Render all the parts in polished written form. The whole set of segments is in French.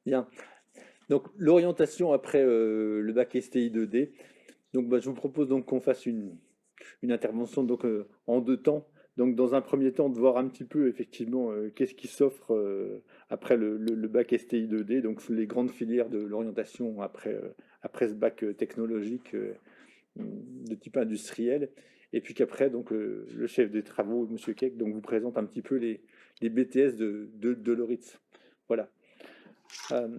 Bien. Donc, l'orientation après le bac STI 2D. Donc, bah, je vous propose donc qu'on fasse une intervention donc, en deux temps. Donc, dans un premier temps, de voir un petit peu effectivement qu'est-ce qui s'offre après le bac STI 2D, donc les grandes filières de l'orientation après ce bac technologique de type industriel. Et puis qu'après, donc, le chef des travaux, Monsieur Keck, donc, vous présente un petit peu les BTS de Loritz. Voilà. Euh,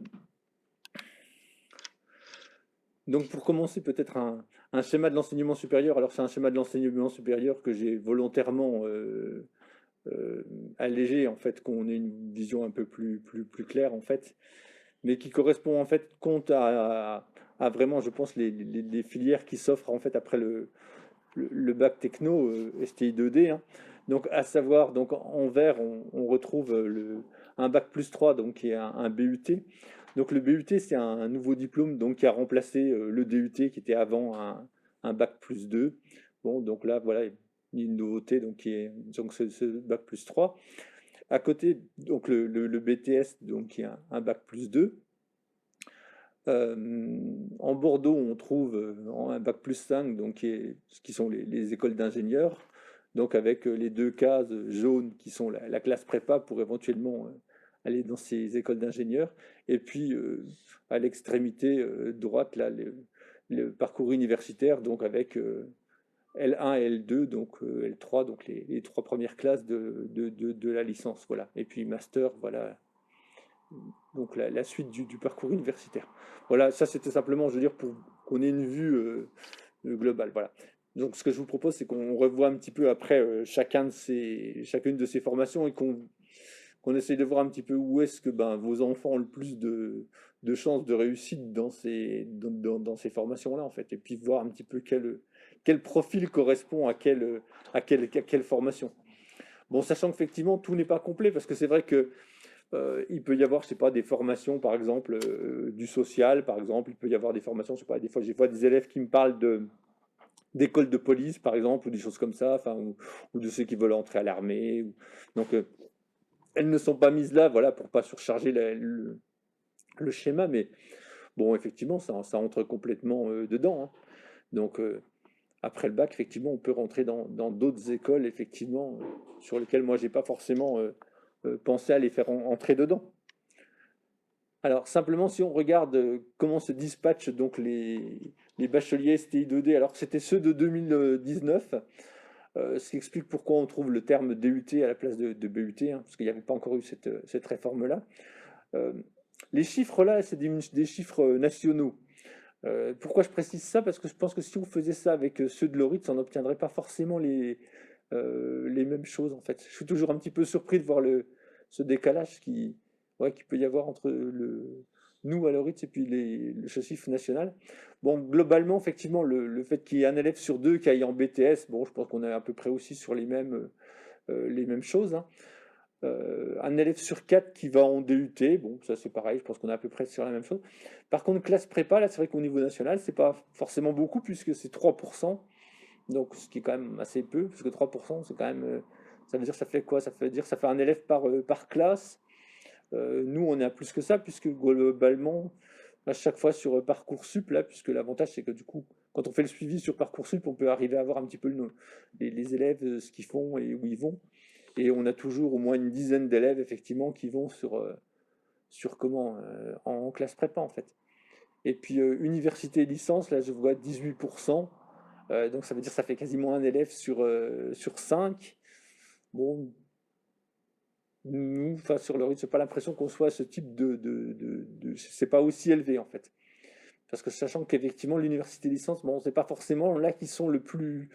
Donc pour commencer, peut-être un schéma de l'enseignement supérieur. Alors c'est un schéma de l'enseignement supérieur que j'ai volontairement euh, allégé, en fait, qu'on ait une vision un peu plus claire, en fait, mais qui correspond en fait compte à vraiment, je pense, les filières qui s'offrent en fait après le bac techno STI 2D, hein. Donc à savoir, donc en vert, on retrouve un bac plus 3, donc qui est un BUT. Donc le BUT, c'est un nouveau diplôme donc, qui a remplacé le DUT qui était avant un bac plus 2. Bon, donc là, voilà, une nouveauté donc, qui est donc, ce bac plus 3. À côté, donc le BTS, donc, qui est un bac plus 2. En Bordeaux, on trouve un bac plus 5, donc qui sont les écoles d'ingénieurs, donc avec les deux cases jaunes qui sont la classe prépa pour éventuellement aller dans ces écoles d'ingénieurs. Et puis à l'extrémité droite, là, le parcours universitaire, donc avec L1 et L2, donc L3, donc les trois premières classes de la licence, voilà. Et puis master, voilà, donc la suite du parcours universitaire. Voilà, ça c'était simplement, je veux dire, pour qu'on ait une vue globale. Voilà. Donc ce que je vous propose, c'est qu'on revoie un petit peu après chacune de ces formations et qu'on essaye de voir un petit peu où est-ce que ben, vos enfants ont le plus de chances de réussite dans ces formations-là, en fait, et puis voir un petit peu quel profil correspond à quelle formation. Bon, sachant qu'effectivement, tout n'est pas complet, parce que c'est vrai que il peut y avoir, je sais pas, des formations, par exemple, du social, par exemple. Il peut y avoir des formations, je sais pas, des fois, j'ai vois des élèves qui me parlent d'écoles de police, par exemple, ou des choses comme ça, enfin, ou de ceux qui veulent entrer à l'armée. Donc, elles ne sont pas mises là, voilà, pour pas surcharger le schéma, mais bon, effectivement, ça entre complètement dedans, hein. Donc, après le bac, effectivement, on peut rentrer dans d'autres écoles, effectivement, sur lesquelles moi, j'ai pas forcément pensé à les faire entrer dedans. Alors, simplement, si on regarde comment se dispatchent donc les bacheliers STI 2D, alors c'était ceux de 2019, ce qui explique pourquoi on trouve le terme DUT à la place de BUT, hein, parce qu'il n'y avait pas encore eu cette réforme-là. Euh, les chiffres là, c'est des chiffres nationaux. Pourquoi je précise ça? Parce que je pense que si on faisait ça avec ceux de Loritz, on n'obtiendrait pas forcément les mêmes choses en fait. Je suis toujours un petit peu surpris de voir ce décalage ouais, qui peut y avoir entre nous à Loritz et puis le chiffre national. Bon, globalement, effectivement, le fait qu'il y ait un élève sur deux qui aille en BTS, bon, je pense qu'on est à peu près aussi sur les mêmes choses, hein. Un élève sur quatre qui va en DUT, bon, ça c'est pareil, je pense qu'on est à peu près sur la même chose. Par contre, classe prépa, là, c'est vrai qu'au niveau national, c'est pas forcément beaucoup puisque c'est 3%, donc ce qui est quand même assez peu, puisque 3%, c'est quand même. Ça veut dire, ça fait quoi? Ça veut dire, ça fait un élève par classe. Nous, on est à plus que ça, puisque globalement, à chaque fois sur Parcoursup, là, puisque l'avantage, c'est que du coup, quand on fait le suivi sur Parcoursup, on peut arriver à voir un petit peu les élèves, ce qu'ils font et où ils vont. Et on a toujours au moins une dizaine d'élèves, effectivement, qui vont sur comment en classe prépa, en fait. Et puis, université et licence, là, je vois 18%. Donc, ça veut dire que ça fait quasiment un élève sur 5. Bon, nous, enfin, sur le rythme, c'est pas l'impression qu'on soit à ce type c'est pas aussi élevé, en fait. Parce que sachant qu'effectivement, l'université licence, bon, c'est pas forcément là qui sont le plus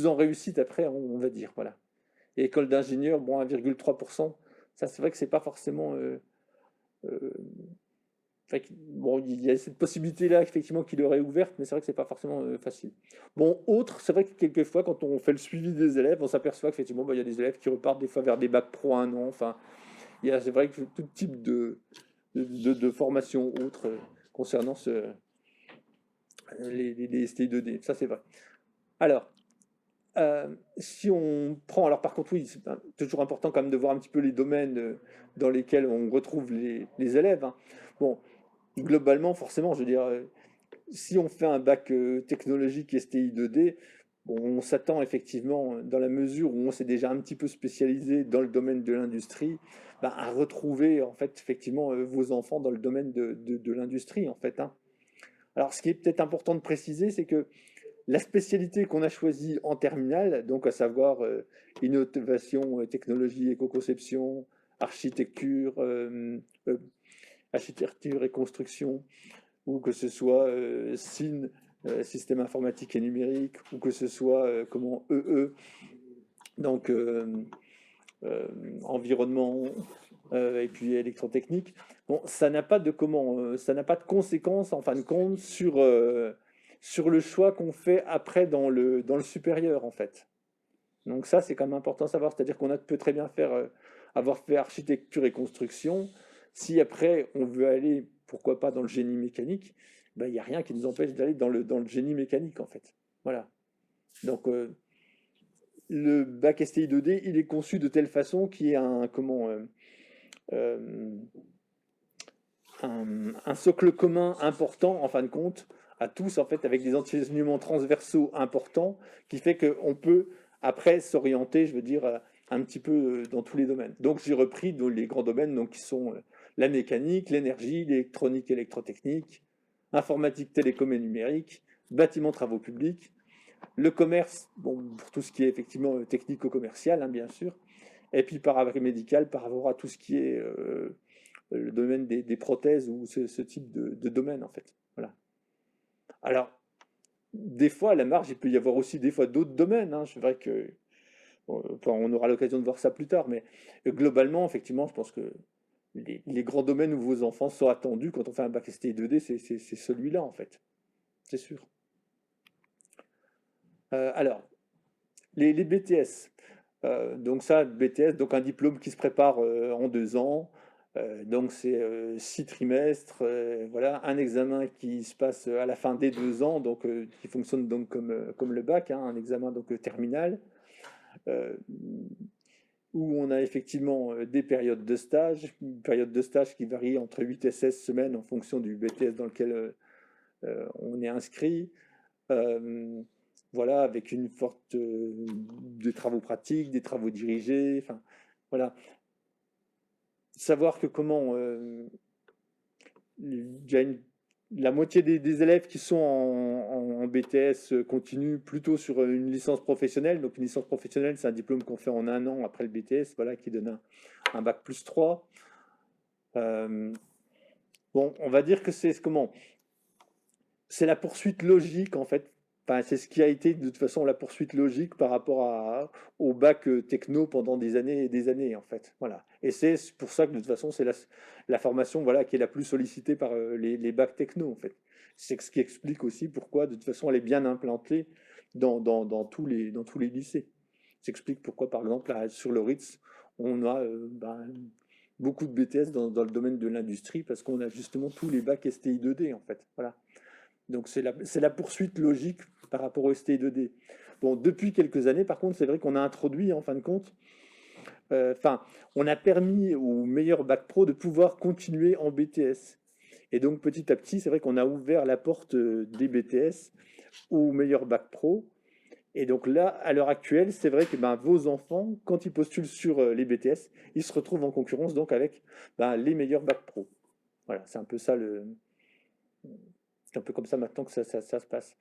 en réussite après, on va dire, voilà. Et école d'ingénieur, bon, 1,3%, ça c'est vrai que c'est pas forcément. Euh, bon, il y a cette possibilité-là, effectivement, qu'il aurait ouverte, mais c'est vrai que c'est pas forcément facile. Bon, autre, c'est vrai que quelquefois, quand on fait le suivi des élèves, on s'aperçoit qu'effectivement, bah, il y a des élèves qui repartent des fois vers des bacs pro un an. Enfin, c'est vrai que tout type de formation autre concernant les STI 2D, ça c'est vrai. Alors, Si on prend, alors par contre, oui, c'est toujours important quand même de voir un petit peu les domaines dans lesquels on retrouve les élèves, hein. Bon, globalement, forcément, je veux dire, si on fait un bac technologique STI 2D, bon, on s'attend effectivement, dans la mesure où on s'est déjà un petit peu spécialisé dans le domaine de l'industrie, bah, à retrouver en fait effectivement vos enfants dans le domaine de l'industrie en fait, hein. Alors, ce qui est peut-être important de préciser, c'est que la spécialité qu'on a choisie en terminale, donc à savoir innovation, technologie, éco-conception, architecture, architecture et construction, ou que ce soit SIN, système informatique et numérique, ou que ce soit comment EE, donc environnement et puis électrotechnique. Bon, ça n'a pas de ça n'a pas de conséquences en fin de compte sur le choix qu'on fait après dans le supérieur en fait. Donc ça, c'est quand même important à savoir. C'est-à-dire peut très bien faire, avoir fait architecture et construction. Si après, on veut aller, pourquoi pas, dans le génie mécanique, ben, il n'y a rien qui nous empêche d'aller dans le génie mécanique, en fait. Voilà. Donc, le bac STI 2D, il est conçu de telle façon qu'il y ait euh, un socle commun important, en fin de compte, à tous, en fait, avec des enseignements transversaux importants, qui fait qu'on peut, après, s'orienter, je veux dire, un petit peu dans tous les domaines. Donc, j'ai repris dans les grands domaines donc, qui sont la mécanique, l'énergie, l'électronique, électrotechnique, informatique, télécom et numérique, bâtiment, travaux publics, le commerce, bon, pour tout ce qui est effectivement technico-commercial, hein, bien sûr, et puis paramédical par rapport à tout ce qui est le domaine des prothèses ou ce type de domaine en fait. Voilà. Alors, des fois, à la marge, il peut y avoir aussi des fois d'autres domaines, hein. C'est vrai que on aura l'occasion de voir ça plus tard, mais globalement, effectivement, je pense que les grands domaines où vos enfants sont attendus quand on fait un bac STI 2D, c'est celui-là en fait, c'est sûr. Alors, les BTS. Donc ça, BTS, donc un diplôme qui se prépare en 2 ans. Donc c'est 6 trimestres, voilà, un examen qui se passe à la fin des 2 ans, donc qui fonctionne donc comme le bac, hein, un examen donc terminal, euh, où on a effectivement des périodes de stage, une période de stage qui varie entre 8 et 16 semaines en fonction du BTS dans lequel on est inscrit. Euh, voilà, avec une forte des travaux pratiques, des travaux dirigés, enfin voilà. Savoir que il y a la moitié des élèves qui sont en BTS continuent plutôt sur une licence professionnelle. Donc une licence professionnelle, c'est un diplôme qu'on fait en un an après le BTS, voilà, qui donne un bac plus 3. Euh, bon, on va dire que c'est la poursuite logique en fait. Enfin, c'est ce qui a été de toute façon la poursuite logique par rapport au bac techno pendant des années et des années en fait. Voilà. Et c'est pour ça que de toute façon c'est la formation voilà qui est la plus sollicitée par les bacs techno en fait. C'est ce qui explique aussi pourquoi de toute façon elle est bien implantée dans tous les lycées. Ça explique pourquoi par exemple sur le Ritz on a beaucoup de BTS dans le domaine de l'industrie parce qu'on a justement tous les bacs STI 2D en fait. Voilà. Donc c'est la poursuite logique par rapport au STI 2D. Bon, depuis quelques années, par contre, c'est vrai qu'on a introduit, en fin de compte, enfin, on a permis aux meilleurs bac pro de pouvoir continuer en BTS. Et donc petit à petit, c'est vrai qu'on a ouvert la porte des BTS aux meilleurs bac pro. Et donc là, à l'heure actuelle, c'est vrai que ben, vos enfants, quand ils postulent sur les BTS, ils se retrouvent en concurrence donc avec ben, les meilleurs bac pro. Voilà, c'est un peu ça c'est un peu comme ça maintenant que ça se passe.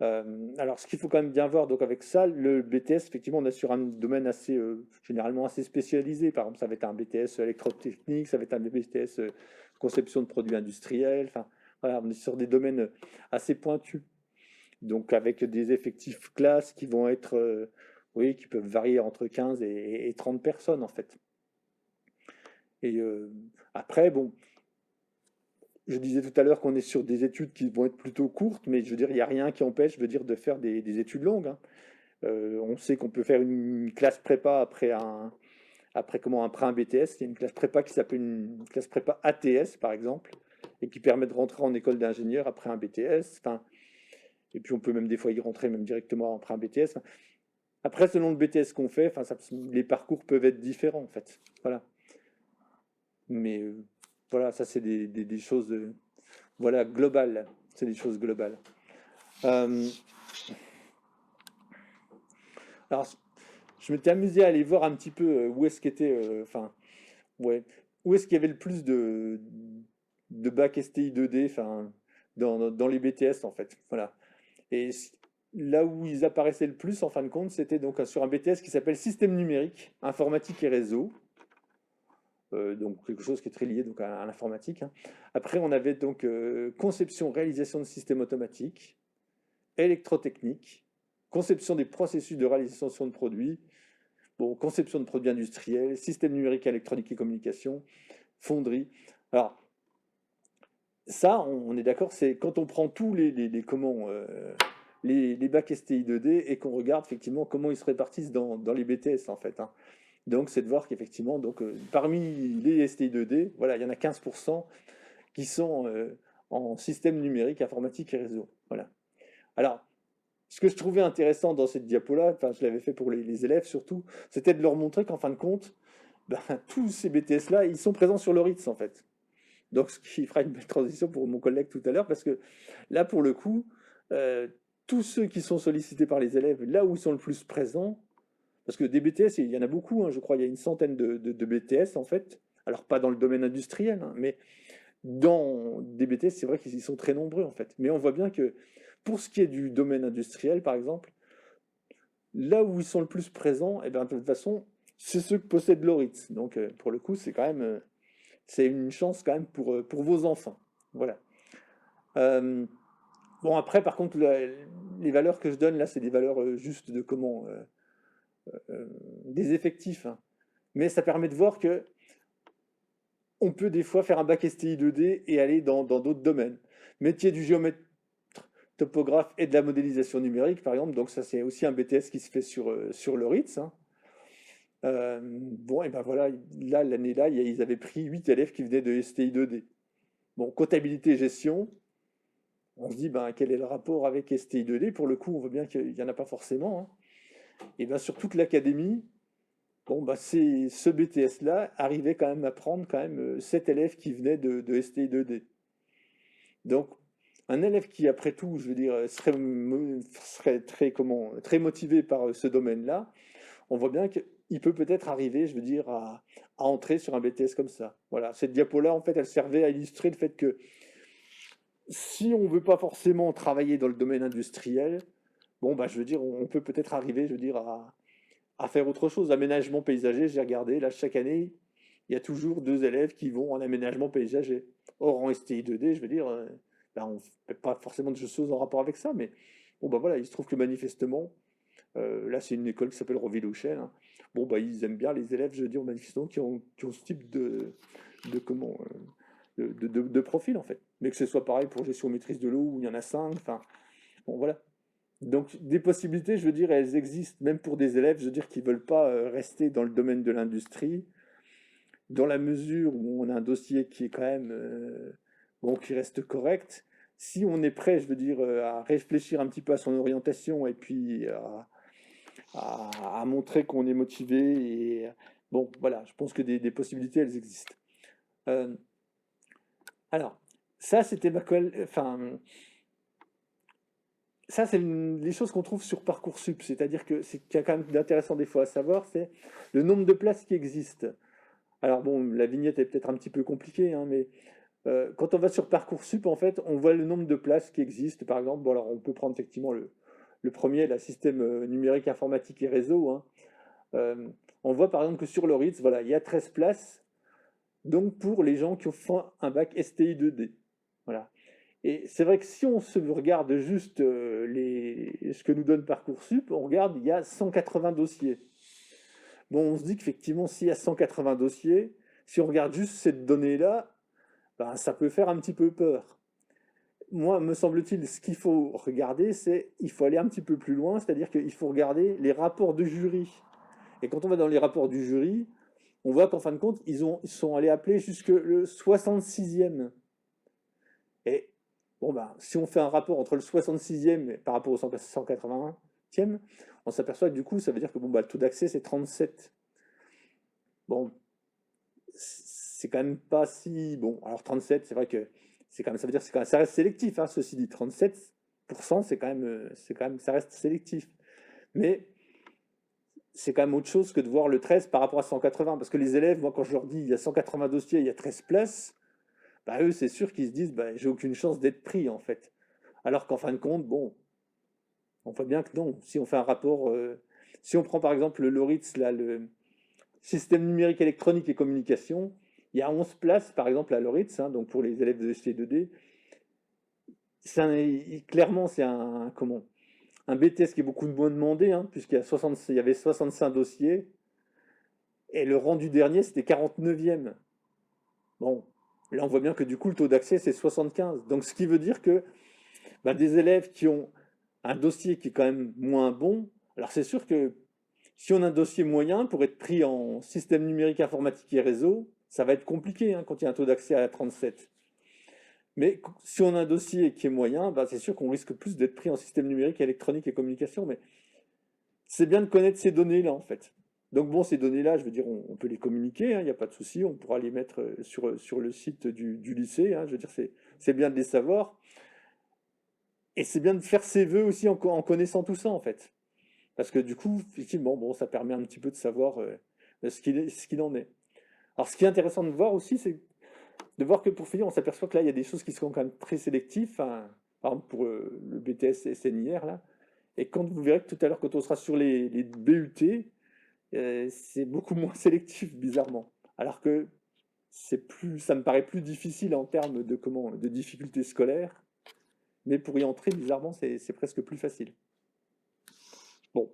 Alors, ce qu'il faut quand même bien voir, donc avec ça, le BTS, effectivement, on est sur un domaine assez, généralement assez spécialisé. Par exemple, ça va être un BTS électrotechnique, ça va être un BTS conception de produits industriels. Enfin, voilà, on est sur des domaines assez pointus. Donc, avec des effectifs classes qui vont être, oui, qui peuvent varier entre 15 et 30 personnes, en fait. Et après, bon, je disais tout à l'heure qu'on est sur des études qui vont être plutôt courtes, mais je veux dire, il n'y a rien qui empêche, je veux dire, de faire des études longues, hein. On sait qu'on peut faire une classe prépa après un BTS. Il y a une classe prépa qui s'appelle une classe prépa ATS, par exemple, et qui permet de rentrer en école d'ingénieur après un BTS. Enfin, et puis on peut même des fois y rentrer même directement après un BTS. Enfin, Après, selon le BTS qu'on fait, enfin, les parcours peuvent être différents, en fait. Voilà. Mais voilà, ça, c'est des choses voilà, globales. C'est des choses globales. Euh, alors, je m'étais amusé à aller voir un petit peu où est-ce qu'était, enfin, ouais, où est-ce qu'il y avait le plus de bac STI 2D, enfin, dans les BTS, en fait. Voilà. Et là où ils apparaissaient le plus, en fin de compte, c'était donc sur un BTS qui s'appelle Système numérique, informatique et réseau. Donc quelque chose qui est très lié donc à l'informatique, hein. Après, on avait donc conception, réalisation de systèmes automatiques, électrotechnique, conception des processus de réalisation de produits, bon, conception de produits industriels, système numérique, électronique et communication, fonderie. Alors, ça, on est d'accord, c'est quand on prend tous les bacs STI 2D et qu'on regarde effectivement comment ils se répartissent dans les BTS en fait, hein. Donc, c'est de voir qu'effectivement, donc, parmi les STI 2D, voilà, il y en a 15% qui sont en système numérique, informatique et réseau. Voilà. Alors, ce que je trouvais intéressant dans cette diapo-là, enfin, je l'avais fait pour les élèves surtout, c'était de leur montrer qu'en fin de compte, ben, tous ces BTS-là, ils sont présents sur le RITS en fait. Donc, ce qui fera une belle transition pour mon collègue tout à l'heure, parce que là, pour le coup, euh, tous ceux qui sont sollicités par les élèves, là où ils sont le plus présents, parce que des BTS, il y en a beaucoup, hein, je crois, il y a une centaine de BTS en fait. Alors, pas dans le domaine industriel, hein, mais dans des BTS, c'est vrai qu'ils sont très nombreux en fait. Mais on voit bien que pour ce qui est du domaine industriel, par exemple, là où ils sont le plus présents, et bien, de toute façon, c'est ceux que possède Loritz. Donc, pour le coup, c'est quand même, c'est une chance quand même pour vos enfants. Voilà. Euh, bon, après, par contre, les valeurs que je donne là, c'est des valeurs juste de comment, des effectifs, hein. Mais ça permet de voir que on peut des fois faire un bac STI 2D et aller dans d'autres domaines. Métier du géomètre, topographe et de la modélisation numérique, par exemple. Donc ça, c'est aussi un BTS qui se fait sur le RITS, hein. Bon, et ben voilà, là, l'année-là, ils avaient pris 8 élèves qui venaient de STI 2D. Bon, comptabilité et gestion, on se dit, ben, quel est le rapport avec STI 2D? Pour le coup, on voit bien qu'il n'y en a pas forcément, hein. Et bien sur toute l'académie, bon, bah, ce BTS-là arrivait quand même à prendre quand même 7 élèves qui venaient de STI 2D. Donc, un élève qui, après tout, je veux dire, serait très, très motivé par ce domaine-là, on voit bien qu'il peut peut-être arriver, je veux dire, à entrer sur un BTS comme ça. Voilà, cette diapo-là, en fait, elle servait à illustrer le fait que si on ne veut pas forcément travailler dans le domaine industriel, bon, bah, je veux dire, on peut peut-être arriver, je veux dire, à faire autre chose. Aménagement paysager, j'ai regardé, là, chaque année, il y a toujours 2 élèves qui vont en aménagement paysager. Or, en STI 2D, je veux dire, ben, on ne fait pas forcément de choses en rapport avec ça, mais bon, bah voilà, il se trouve que manifestement, là, c'est une école qui s'appelle Roville-aux-Chelles, hein. Bon, bah, ils aiment bien les élèves, je veux dire, manifestement, qui ont ce type de comment, de profil, en fait. Mais que ce soit pareil pour gestion maîtrise de l'eau, où il y en a 5, enfin, bon, voilà. Donc, des possibilités, je veux dire, elles existent, même pour des élèves, je veux dire, qui ne veulent pas rester dans le domaine de l'industrie, dans la mesure où on a un dossier qui est quand même, bon, qui reste correct. Si on est prêt, je veux dire, à réfléchir un petit peu à son orientation et puis à montrer qu'on est motivé. Et bon, voilà, je pense que des possibilités, elles existent. Euh, alors, ça, c'était ma enfin, ça, c'est les choses qu'on trouve sur Parcoursup. C'est-à-dire que ce qu'il y a quand même d'intéressant des fois à savoir, c'est le nombre de places qui existent. Alors bon, la vignette est peut-être un petit peu compliquée, hein, mais quand on va sur Parcoursup, en fait, on voit le nombre de places qui existent. Par exemple, bon, alors on peut prendre effectivement le premier, la système numérique, informatique et réseau, hein. Euh, on voit par exemple que sur le RITS, voilà, il y a 13 places, donc pour les gens qui font un bac STI 2D. Voilà. Et c'est vrai que si on se regarde juste ce que nous donne Parcoursup, on regarde, il y a 180 dossiers. Bon, on se dit qu'effectivement, s'il y a 180 dossiers, si on regarde juste cette donnée-là, ben, ça peut faire un petit peu peur. Moi, me semble-t-il, ce qu'il faut regarder, c'est il faut aller un petit peu plus loin, c'est-à-dire qu'il faut regarder les rapports de jury. Et quand on va dans les rapports du jury, on voit qu'en fin de compte, ils sont allés appeler jusque le 66e. Et bon, ben, si on fait un rapport entre le 66e par rapport au 181, on s'aperçoit que du coup, ça veut dire que bon, bah, le taux d'accès, c'est 37. Bon, c'est quand même pas si... Bon, alors 37, c'est vrai que c'est quand même, ça veut dire que ça reste sélectif, hein, ceci dit. 37%, ça reste sélectif. Mais c'est quand même autre chose que de voir le 13 par rapport à 180. Parce que les élèves, moi, quand je leur dis il y a 180 dossiers, il y a 13 places, bah, eux, c'est sûr qu'ils se disent bah, j'ai aucune chance d'être pris, en fait. Alors qu'en fin de compte, bon, on voit bien que non. Si on fait un rapport, si on prend par exemple le LORITS, là, le système numérique électronique et communication, il y a 11 places, par exemple, à LORITS, hein, donc pour les élèves de ST2D. Clairement, c'est un BTS qui est beaucoup moins demandé, hein, il y avait 65 dossiers, et le rang du dernier, c'était 49e. Bon, là, on voit bien que du coup, le taux d'accès, c'est 75. Donc, ce qui veut dire que bah, des élèves qui ont un dossier qui est quand même moins bon, alors c'est sûr que si on a un dossier moyen, pour être pris en système numérique informatique et réseau, ça va être compliqué hein, quand il y a un taux d'accès à 37. Mais si on a un dossier qui est moyen, bah, c'est sûr qu'on risque plus d'être pris en système numérique, électronique et communication. Mais c'est bien de connaître ces données-là, en fait. Donc bon, ces données-là, je veux dire, on peut les communiquer, hein, il n'y a pas de souci, on pourra les mettre sur le site du lycée, hein, je veux dire, c'est bien de les savoir. Et c'est bien de faire ses vœux aussi en connaissant tout ça, en fait. Parce que du coup, effectivement, bon, ça permet un petit peu de savoir ce qu'il en est. Alors, ce qui est intéressant de voir aussi, c'est de voir que pour finir, on s'aperçoit que là, il y a des choses qui sont quand même très sélectives, hein, par exemple pour le BTS SNIR, là. Et quand vous verrez que tout à l'heure, quand on sera sur les BUT, c'est beaucoup moins sélectif, bizarrement. Alors que ça me paraît plus difficile en termes de difficultés scolaires, mais pour y entrer, bizarrement, c'est presque plus facile. Bon.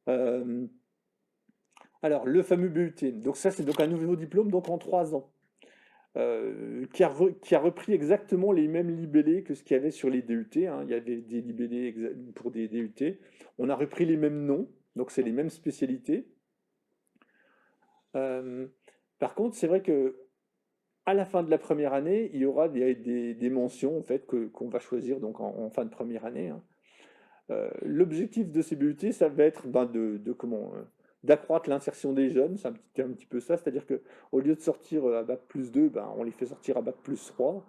Euh, alors, le fameux BUT. Donc ça, c'est donc un nouveau diplôme, donc en 3 ans. Qui a repris exactement les mêmes libellés que ce qu'il y avait sur les DUT, hein. Il y avait des libellés pour des DUT. On a repris les mêmes noms, donc c'est les mêmes spécialités. Euh, Par contre, c'est vrai que à la fin de la première année, il y aura des mentions en fait qu'on va choisir donc en fin de première année, hein. L'objectif de ces BUT, ça va être ben, d'accroître l'insertion des jeunes, c'est un petit peu ça, c'est-à-dire que au lieu de sortir à bac+2, ben, on les fait sortir à bac+3,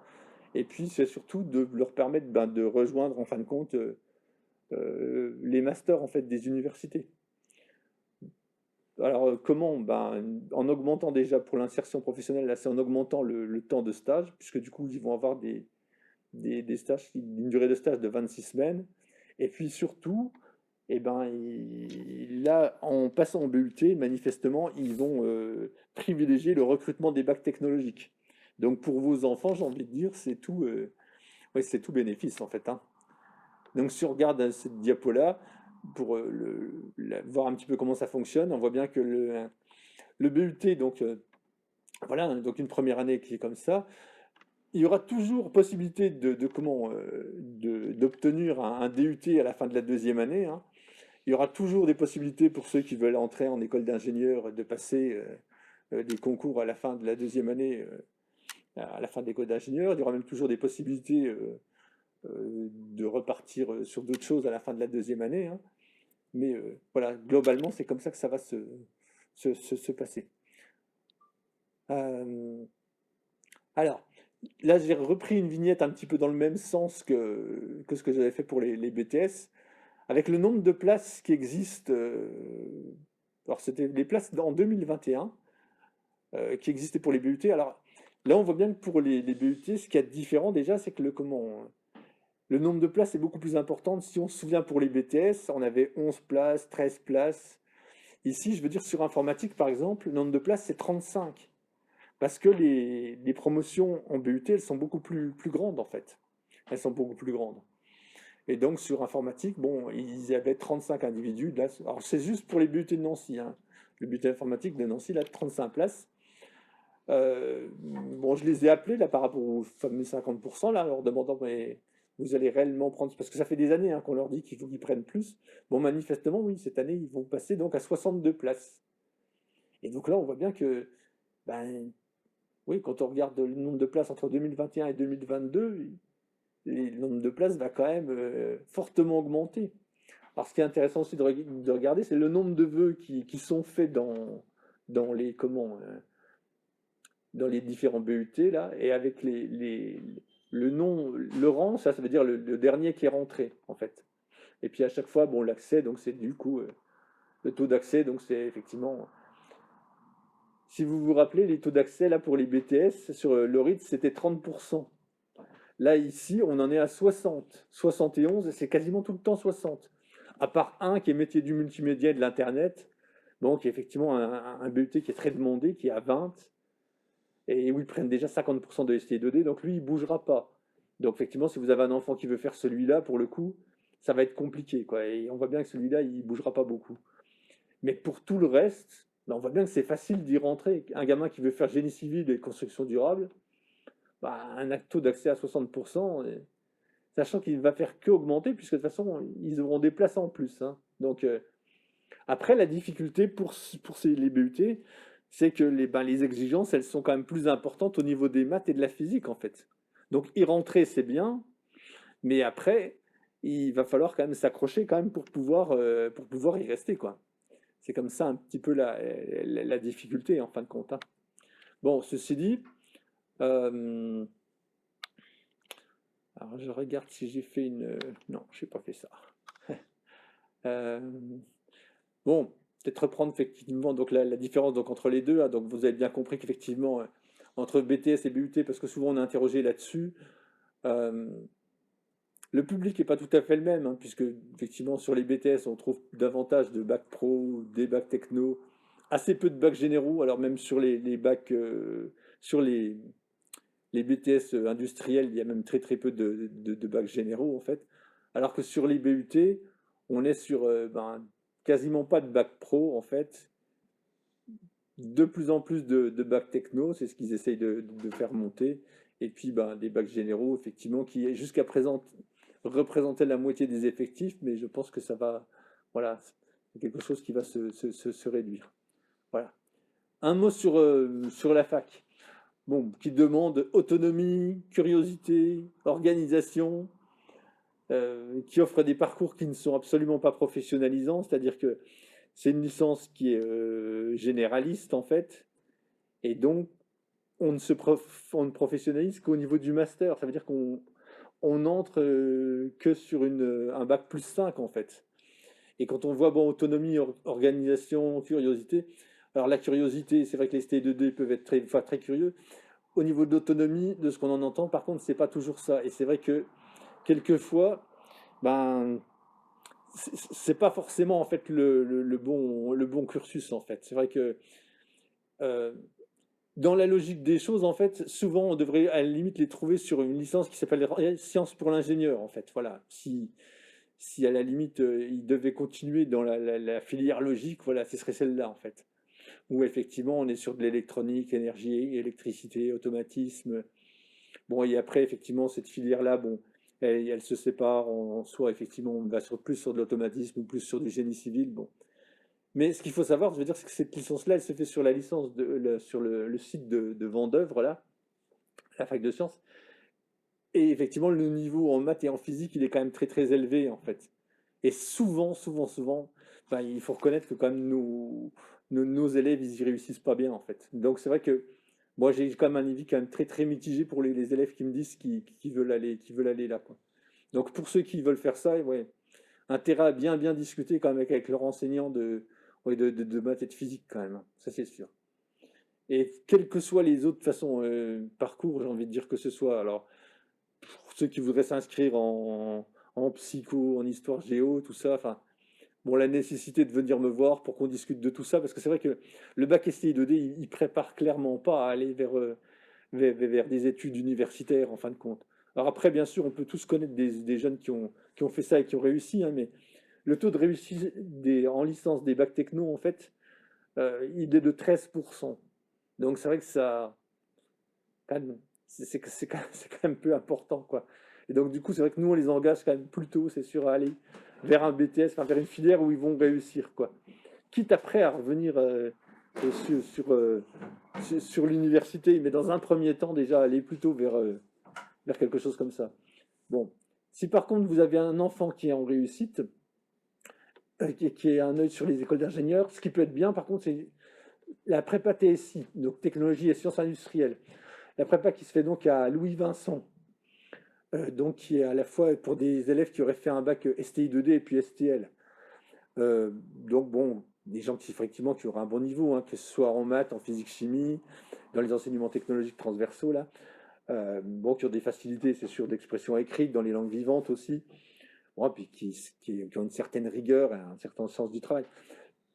et puis c'est surtout de leur permettre ben, de rejoindre en fin de compte les masters en fait des universités. Alors comment? Ben, en augmentant déjà pour l'insertion professionnelle, là c'est en augmentant le temps de stage, puisque du coup ils vont avoir des stages, une durée de stage de 26 semaines, et puis surtout, eh ben, là, en passant en BUT, manifestement, ils vont privilégier le recrutement des bacs technologiques. Donc pour vos enfants, j'ai envie de dire, ouais, c'est tout bénéfice en fait, hein. Donc si on regarde cette diapo-là, pour voir un petit peu comment ça fonctionne, on voit bien que le BUT, donc voilà, hein, donc une première année qui est comme ça, il y aura toujours possibilité d'obtenir un DUT à la fin de la deuxième année, hein. Il y aura toujours des possibilités pour ceux qui veulent entrer en école d'ingénieur de passer des concours à la fin de la deuxième année, à la fin de l'école d'ingénieur. Il y aura même toujours des possibilités de repartir sur d'autres choses à la fin de la deuxième année, hein. Mais voilà, globalement, c'est comme ça que ça va se passer. Euh, alors, là, j'ai repris une vignette un petit peu dans le même sens que ce que j'avais fait pour les BTS, avec le nombre de places qui existent. Alors, c'était les places en 2021 qui existaient pour les BUT. Alors, là, on voit bien que pour les BUT, ce qu'il y a de différent déjà, c'est que le nombre de places est beaucoup plus important. Si on se souvient pour les BTS, on avait 11 places, 13 places. Ici, je veux dire, sur informatique, par exemple, le nombre de places, c'est 35. Parce que les promotions en BUT, elles sont beaucoup plus grandes, en fait. Elles sont beaucoup plus grandes. Et donc, sur informatique, bon, ils y avaient 35 individus. Là, alors, c'est juste pour les BUT de Nancy, hein. Le BUT informatique de Nancy, là, 35 places. Bon, je les ai appelés, là, par rapport aux fameux 50%, là, en leur demandant, mais vous allez réellement prendre... Parce que ça fait des années hein, qu'on leur dit qu'il faut qu'ils prennent plus. Bon, manifestement, oui, cette année, ils vont passer donc à 62 places. Et donc là, on voit bien que, ben, oui, quand on regarde le nombre de places entre 2021 et 2022, le nombre de places va quand même fortement augmenter. Alors, ce qui est intéressant aussi de regarder, c'est le nombre de vœux qui sont faits dans les, dans les différents BUT, là, et avec le nom, le rang, ça veut dire le dernier qui est rentré, en fait. Et puis à chaque fois, bon, l'accès, donc c'est du coup le taux d'accès, donc c'est effectivement. Si vous vous rappelez, les taux d'accès là pour les BTS sur le RIT, c'était 30%. Là, ici, on en est à 60, 71, et c'est quasiment tout le temps 60. À part un qui est métier du multimédia et de l'Internet, donc effectivement un BUT qui est très demandé, qui est à 20, et où ils prennent déjà 50% de STI2D, donc lui, il ne bougera pas. Donc effectivement, si vous avez un enfant qui veut faire celui-là, pour le coup, ça va être compliqué, quoi. Et on voit bien que celui-là, il ne bougera pas beaucoup. Mais pour tout le reste, ben, on voit bien que c'est facile d'y rentrer. Un gamin qui veut faire génie civil et construction durable, bah, un taux d'accès à 60%, sachant qu'il ne va faire qu'augmenter, puisque de toute façon, ils auront des places en plus, hein. Donc, après, la difficulté pour les BUT, c'est que les exigences, elles sont quand même plus importantes au niveau des maths et de la physique, en fait. Donc, y rentrer, c'est bien, mais après, il va falloir quand même s'accrocher quand même pour pouvoir y rester, quoi. C'est comme ça un petit peu la difficulté, en fin de compte, hein. Bon, ceci dit, euh, alors je regarde si j'ai fait une. Non, je n'ai pas fait ça. Euh, bon, peut-être reprendre effectivement donc la différence donc, entre les deux, hein. Donc vous avez bien compris qu'effectivement, entre BTS et BUT, parce que souvent on est interrogé là-dessus, euh, le public n'est pas tout à fait le même, hein, puisque effectivement sur les BTS on trouve davantage de bacs pro, des bacs techno, assez peu de bacs généraux, alors même sur les bacs, sur les BTS industriels, il y a même très très peu de bacs généraux en fait. Alors que sur les BUT, on est sur quasiment pas de bac pro en fait. De plus en plus de bacs techno, c'est ce qu'ils essayent de faire monter. Et puis des bacs généraux, effectivement, qui jusqu'à présent représentaient la moitié des effectifs, mais je pense que ça va, voilà, c'est quelque chose qui va se réduire. Voilà. Un mot sur la fac. Bon, qui demande autonomie, curiosité, organisation, qui offre des parcours qui ne sont absolument pas professionnalisants, c'est-à-dire que c'est une licence qui est généraliste en fait, et donc on ne professionnalise qu'au niveau du master, ça veut dire qu'on entre que sur un bac plus 5 en fait. Et quand on voit bon, autonomie, organisation, curiosité, alors la curiosité, c'est vrai que les ST2D peuvent être très, très curieux, au niveau de l'autonomie, de ce qu'on en entend, par contre, c'est pas toujours ça. Et c'est vrai que quelquefois, ben, c'est pas forcément en fait le bon cursus en fait. C'est vrai que euh, dans la logique des choses, en fait, souvent on devrait à la limite les trouver sur une licence qui s'appelle sciences pour l'ingénieur en fait. Voilà. Si à la limite ils devaient continuer dans la filière logique, voilà, ce serait celle-là en fait. Où effectivement on est sur de l'électronique, énergie, électricité, automatisme. Bon, et après, effectivement, cette filière-là, bon, elle se sépare en soi, effectivement, on va plus sur de l'automatisme ou plus sur du génie civil. Bon. Mais ce qu'il faut savoir, je veux dire, c'est que cette licence-là, elle se fait sur la licence sur le site de Vendeuvre, là, la fac de sciences. Et effectivement, le niveau en maths et en physique, il est quand même très très élevé, en fait. Et souvent, ben, il faut reconnaître que quand même nos élèves, ils y réussissent pas bien, en fait. Donc c'est vrai que moi, j'ai quand même un avis quand même très très mitigé pour les élèves qui me disent qu'ils veulent aller là, quoi. Donc pour ceux qui veulent faire ça, ouais, intérêt à bien discuter quand même avec leur enseignant ouais, de maths et de physique quand même, hein. Ça c'est sûr. Et quels que soient les autres façons parcours, j'ai envie de dire que ce soit, alors pour ceux qui voudraient s'inscrire en psycho, en histoire géo, tout ça, enfin, bon, la nécessité de venir me voir pour qu'on discute de tout ça, parce que c'est vrai que le bac STI 2D, il prépare clairement pas à aller vers des études universitaires, en fin de compte. Alors après, bien sûr, on peut tous connaître des jeunes qui ont fait ça et qui ont réussi, hein, mais le taux de réussite en licence des bacs techno, en fait, il est de 13%. Donc c'est vrai que ça, quand même, c'est quand même peu important, quoi. Et donc du coup, c'est vrai que nous, on les engage quand même plutôt, c'est sûr, à aller vers un BTS, enfin, vers une filière où ils vont réussir, quoi. Quitte après à revenir sur l'université, mais dans un premier temps, déjà, aller plutôt vers quelque chose comme ça. Bon, si par contre vous avez un enfant qui est en réussite, qui ait un œil sur les écoles d'ingénieurs. Ce qui peut être bien, par contre, c'est la prépa TSI, donc technologie et sciences industrielles. La prépa qui se fait donc à Louis Vincent, donc qui est à la fois pour des élèves qui auraient fait un bac STI 2D et puis STL. Donc bon, des gens qui effectivement qui auraient un bon niveau, hein, que ce soit en maths, en physique, chimie, dans les enseignements technologiques transversaux là, bon, qui ont des facilités, c'est sûr, d'expression écrite, dans les langues vivantes aussi, bon, puis qui ont une certaine rigueur et un certain sens du travail.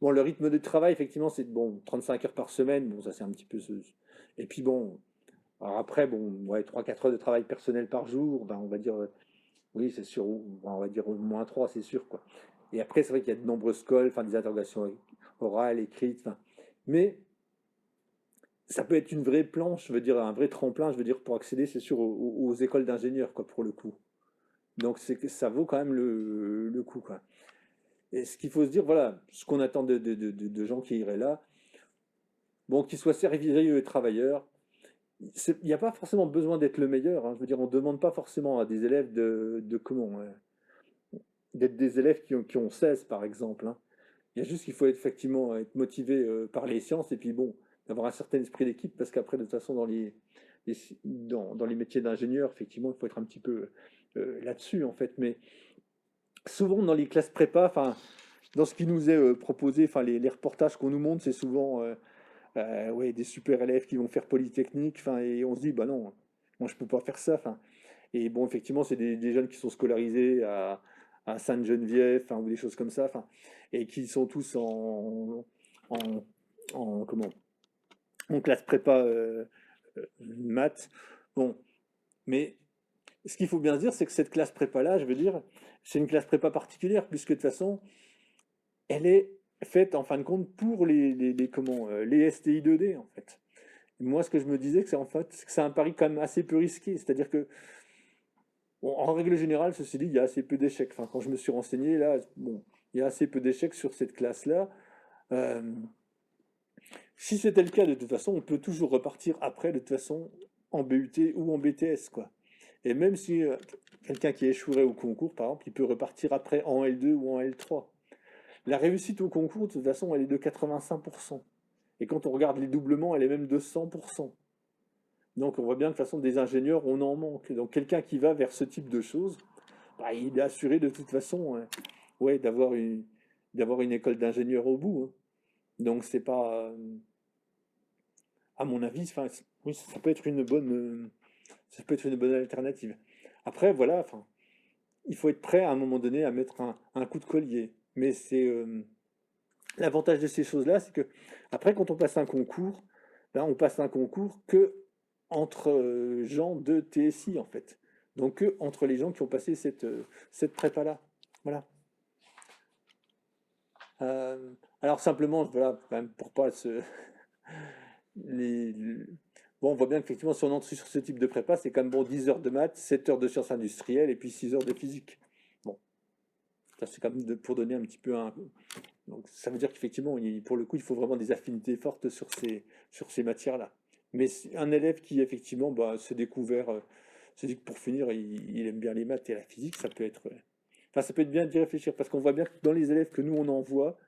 Bon, le rythme de travail, effectivement, c'est bon, 35 heures par semaine, bon, ça c'est un petit peu. Et puis bon, alors après, bon, ouais, 3-4 heures de travail personnel par jour, ben, on va dire, oui, c'est sûr, on va dire au moins 3, c'est sûr, quoi. Et après, c'est vrai qu'il y a de nombreuses calls, enfin, des interrogations orales, écrites, enfin. Mais ça peut être une vraie planche, je veux dire, un vrai tremplin, je veux dire, pour accéder, c'est sûr, aux écoles d'ingénieurs, quoi, pour le coup. Donc, c'est que ça vaut quand même le coup, quoi. Et ce qu'il faut se dire, voilà, ce qu'on attend de gens qui iraient là, bon, qu'ils soient sérieux et travailleurs, il n'y a pas forcément besoin d'être le meilleur, hein. Je veux dire, on ne demande pas forcément à des élèves de comment, d'être des élèves qui ont 16, par exemple, hein. Il y a juste qu'il faut effectivement être motivé par les sciences et puis bon, d'avoir un certain esprit d'équipe parce qu'après, de toute façon, dans les métiers d'ingénieur, effectivement, il faut être un petit peu là-dessus, en fait. Mais souvent, dans les classes prépa, enfin, dans ce qui nous est proposé, enfin, les reportages qu'on nous montre, c'est souvent ouais, des super élèves qui vont faire Polytechnique, enfin, et on se dit, bah non, moi je peux pas faire ça. Enfin, et bon, effectivement, c'est des jeunes qui sont scolarisés à Sainte-Geneviève, enfin, ou des choses comme ça, enfin, et qui sont tous en, comment, en classe prépa maths. Bon, mais ce qu'il faut bien se dire, c'est que cette classe prépa-là, je veux dire, c'est une classe prépa particulière, puisque de toute façon, elle est faite en fin de compte pour les STI 2D en fait. Moi, ce que je me disais, que c'est en fait, c'est que c'est un pari quand même assez peu risqué. C'est-à-dire que, bon, en règle générale, ceci dit, il y a assez peu d'échecs. Enfin, quand je me suis renseigné, là, bon, il y a assez peu d'échecs sur cette classe-là. Euh, Si c'était le cas, de toute façon, on peut toujours repartir après, de toute façon, en BUT ou en BTS, quoi. Et même si quelqu'un qui échouerait au concours, par exemple, il peut repartir après en L2 ou en L3. La réussite au concours, de toute façon, elle est de 85%. Et quand on regarde les doublements, elle est même de 100%. Donc on voit bien que de toute façon, des ingénieurs, on en manque. Donc quelqu'un qui va vers ce type de choses, bah, il est assuré de toute façon, ouais, d'avoir une école d'ingénieur au bout, hein. Donc c'est pas, à mon avis, enfin, oui, ça peut être une bonne alternative. Après, voilà, enfin, il faut être prêt à un moment donné à mettre un coup de collier. Mais c'est l'avantage de ces choses-là, c'est que après, quand on passe un concours, ben, on passe un concours que entre gens de TSI en fait. Donc que entre les gens qui ont passé cette prépa-là. Voilà. Alors simplement, voilà, quand même, pour pas se, les, bon, on voit bien qu'effectivement, si on entre sur ce type de prépa, c'est quand même bon 10 heures de maths, 7 heures de sciences industrielles et puis 6 heures de physique. Bon, ça c'est quand même pour donner un petit peu un. Donc ça veut dire qu'effectivement, pour le coup, il faut vraiment des affinités fortes sur ces matières-là. Mais un élève qui effectivement bah, se dit que pour finir, il aime bien les maths et la physique, ça peut être. Enfin, ça peut être bien d'y réfléchir parce qu'on voit bien que dans les élèves que nous on envoie,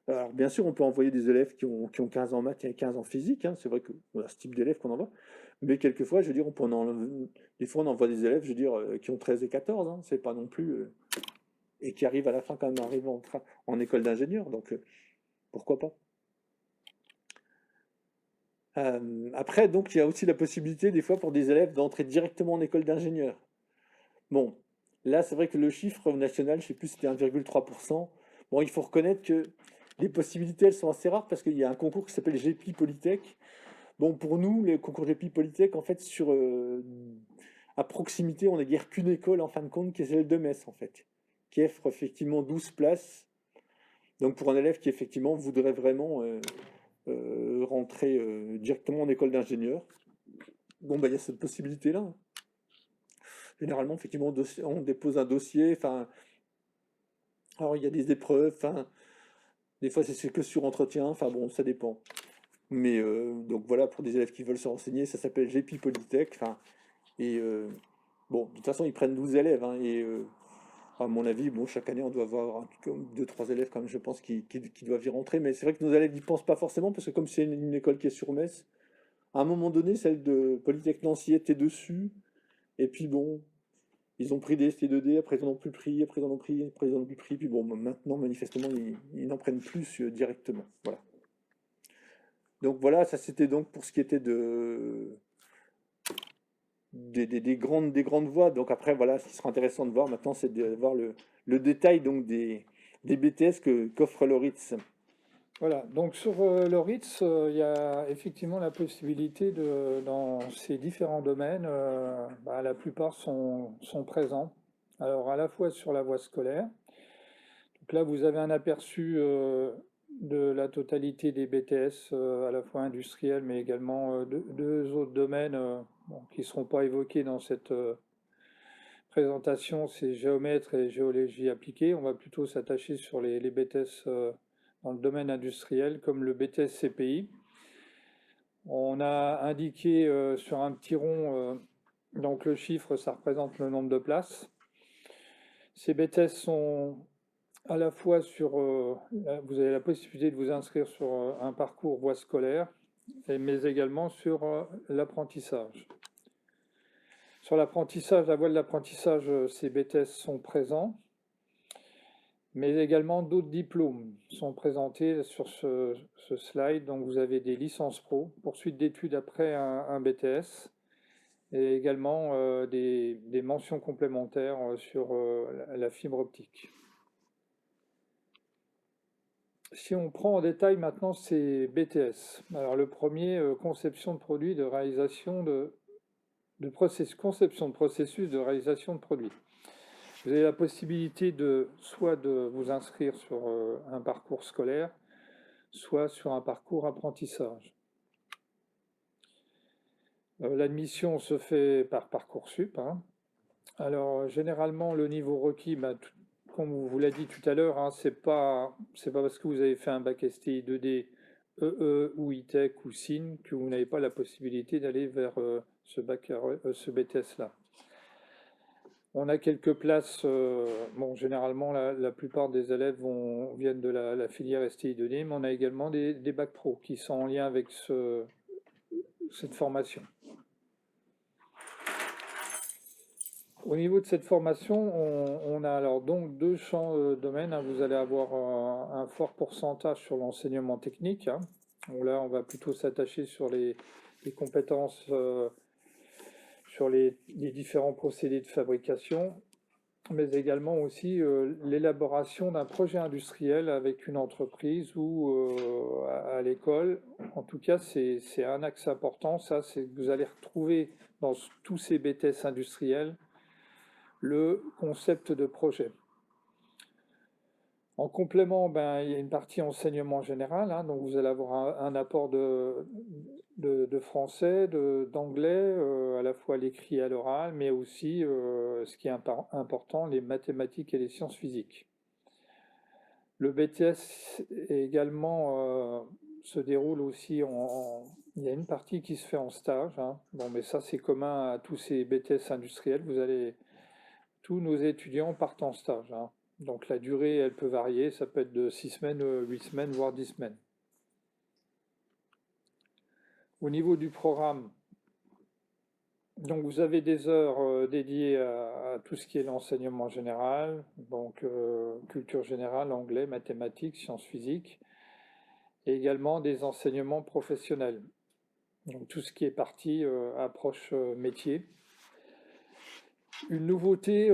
alors, bien sûr, on peut envoyer des élèves qui ont 15 ans en maths et 15 en physique, hein. C'est vrai que voilà, ce type d'élèves qu'on envoie. Mais quelquefois, je veux dire, des fois, on envoie des élèves, je veux dire, qui ont 13 et 14, hein. C'est pas non plus. Et qui arrivent à la fin quand même arrivent en école d'ingénieur. Donc, pourquoi pas. Après, donc, il y a aussi la possibilité, des fois, pour des élèves d'entrer directement en école d'ingénieur. Bon, là, c'est vrai que le chiffre national, je sais plus, c'était 1,3%. Bon, il faut reconnaître que les possibilités, elles sont assez rares parce qu'il y a un concours qui s'appelle GEPI Polytech. Bon, pour nous, les concours GEPI Polytech, en fait, à proximité, on n'a guère qu'une école, en fin de compte, qui est celle de Metz, en fait, qui offre effectivement 12 places. Donc, pour un élève qui, effectivement, voudrait vraiment rentrer directement en école d'ingénieur, bon, bah, il y a cette possibilité-là, hein. Généralement, effectivement, on dépose un dossier, enfin, alors il y a des épreuves, enfin, des fois c'est que sur entretien, enfin bon, ça dépend. Mais donc voilà, pour des élèves qui veulent se renseigner, ça s'appelle GEPI Polytech, enfin, et bon, de toute façon, ils prennent 12 élèves, hein, et À mon avis, bon, chaque année, on doit avoir comme deux, trois élèves, quand même, je pense, qui doivent y rentrer. Mais c'est vrai que nos élèves n'y pensent pas forcément, parce que comme c'est une école qui est sur Metz, à un moment donné, celle de Polytechnique Nancy était dessus. Et puis bon, ils ont pris des ST2D, après ils en ont plus pris, après ils en ont pris, après ils en ont plus pris. Puis bon, maintenant, manifestement, ils n'en prennent plus directement. Voilà. Donc voilà, ça c'était donc pour ce qui était des grandes voies. Donc après, voilà, ce qui sera intéressant de voir maintenant, c'est de voir le détail donc des BTS qu'offre le RITS. Voilà, donc sur le RITS, il y a effectivement la possibilité dans ces différents domaines, la plupart sont présents. Alors à la fois sur la voie scolaire, donc là vous avez un aperçu de la totalité des BTS, à la fois industriels, mais également deux autres domaines qui ne seront pas évoqués dans cette présentation, c'est géomètre et géologie appliquée. On va plutôt s'attacher sur les BTS dans le domaine industriel, comme le BTS CPI. On a indiqué sur un petit rond, donc le chiffre, ça représente le nombre de places. Ces BTS sont à la fois vous avez la possibilité de vous inscrire sur un parcours voie scolaire, mais également sur l'apprentissage. Sur l'apprentissage, la voie de l'apprentissage, ces BTS sont présents, mais également d'autres diplômes sont présentés sur ce slide. Donc vous avez des licences pro, poursuite d'études après un BTS, et également des mentions complémentaires sur la fibre optique. Si on prend en détail maintenant ces BTS, alors le premier, conception de produits, de réalisation conception de processus de réalisation de produits. Vous avez la possibilité soit de vous inscrire sur un parcours scolaire, soit sur un parcours apprentissage. L'admission se fait par Parcoursup, hein. Alors généralement le niveau requis, comme on vous l'a dit tout à l'heure, hein, c'est pas parce que vous avez fait un bac STI 2D, EE ou ITEC ou SIN que vous n'avez pas la possibilité d'aller vers ce BTS-là. On a quelques places, généralement la plupart des élèves viennent de la filière STI 2D, mais on a également des bacs pro qui sont en lien avec cette formation. Au niveau de cette formation, on a alors donc deux champs domaines, hein. Vous allez avoir un fort pourcentage sur l'enseignement technique, hein. Bon, là, on va plutôt s'attacher sur les compétences, sur les différents procédés de fabrication, mais également aussi l'élaboration d'un projet industriel avec une entreprise ou à l'école. En tout cas, c'est un axe important, ça, c'est que vous allez retrouver dans tous ces BTS industriels le concept de projet. En complément, il y a une partie enseignement général, hein, donc vous allez avoir un apport de français, d'anglais, à la fois à l'écrit et à l'oral, mais aussi, ce qui est important, les mathématiques et les sciences physiques. Le BTS également se déroule aussi il y a une partie qui se fait en stage, hein. Bon, mais ça c'est commun à tous ces BTS industriels. Tous nos étudiants partent en stage, hein. Donc la durée, elle peut varier, ça peut être de 6 semaines, 8 semaines, voire 10 semaines. Au niveau du programme, donc vous avez des heures dédiées à tout ce qui est l'enseignement général, donc culture générale, anglais, mathématiques, sciences physiques, et également des enseignements professionnels, donc tout ce qui est partie approche métier. Une nouveauté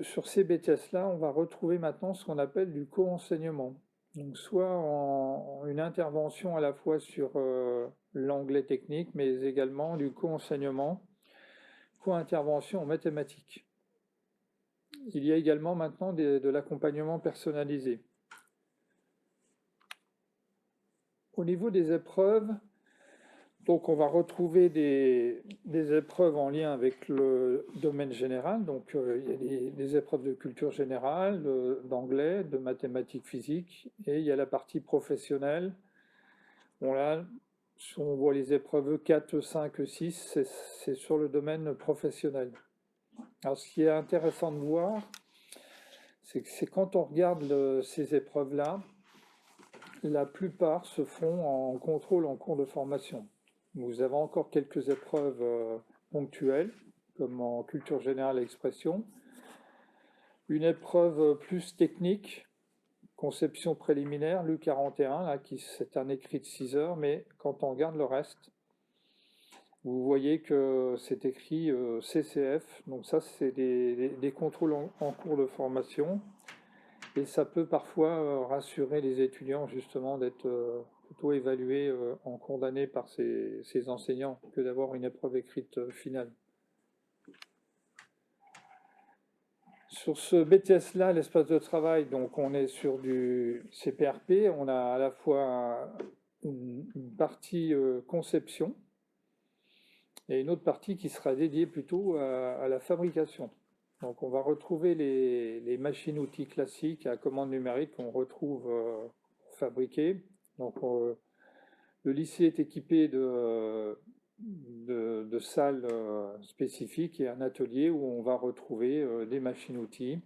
sur ces BTS-là, on va retrouver maintenant ce qu'on appelle du co-enseignement. Donc soit une intervention à la fois sur l'anglais technique, mais également du co-enseignement, co-intervention en mathématiques. Il y a également maintenant de l'accompagnement personnalisé. Au niveau des épreuves, donc on va retrouver des épreuves en lien avec le domaine général, donc il y a des épreuves de culture générale, d'anglais, de mathématiques physiques, et il y a la partie professionnelle. Bon là, si on voit les épreuves 4, 5, 6, c'est sur le domaine professionnel. Alors, ce qui est intéressant de voir, c'est que c'est quand on regarde ces épreuves-là, la plupart se font en contrôle en cours de formation. Vous avez encore quelques épreuves ponctuelles, comme en culture générale et expression. Une épreuve plus technique, conception préliminaire, l'U41, là, c'est un écrit de 6 heures, mais quand on regarde le reste, vous voyez que c'est écrit CCF, donc ça c'est des contrôles en cours de formation, et ça peut parfois rassurer les étudiants justement d'être plutôt évalués en cours d'année par ces enseignants que d'avoir une épreuve écrite finale. Sur ce BTS-là, l'espace de travail, donc on est sur du CPRP, on a à la fois une partie conception et une autre partie qui sera dédiée plutôt à la fabrication. Donc on va retrouver les machines-outils classiques à commande numérique qu'on retrouve pour fabriquer. Donc le lycée est équipé de salles spécifiques et un atelier où on va retrouver des machines-outils,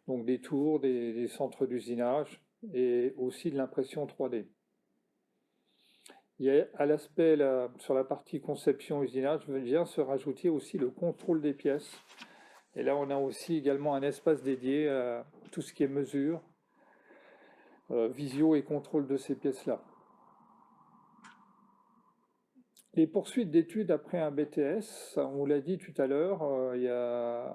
donc des tours, des centres d'usinage et aussi de l'impression 3D. Il y a à l'aspect, sur la partie conception usinage, vient se rajouter aussi le contrôle des pièces. Et là, on a aussi également un espace dédié à tout ce qui est mesure, visio et contrôle de ces pièces-là. Les poursuites d'études après un BTS, on vous l'a dit tout à l'heure, il y a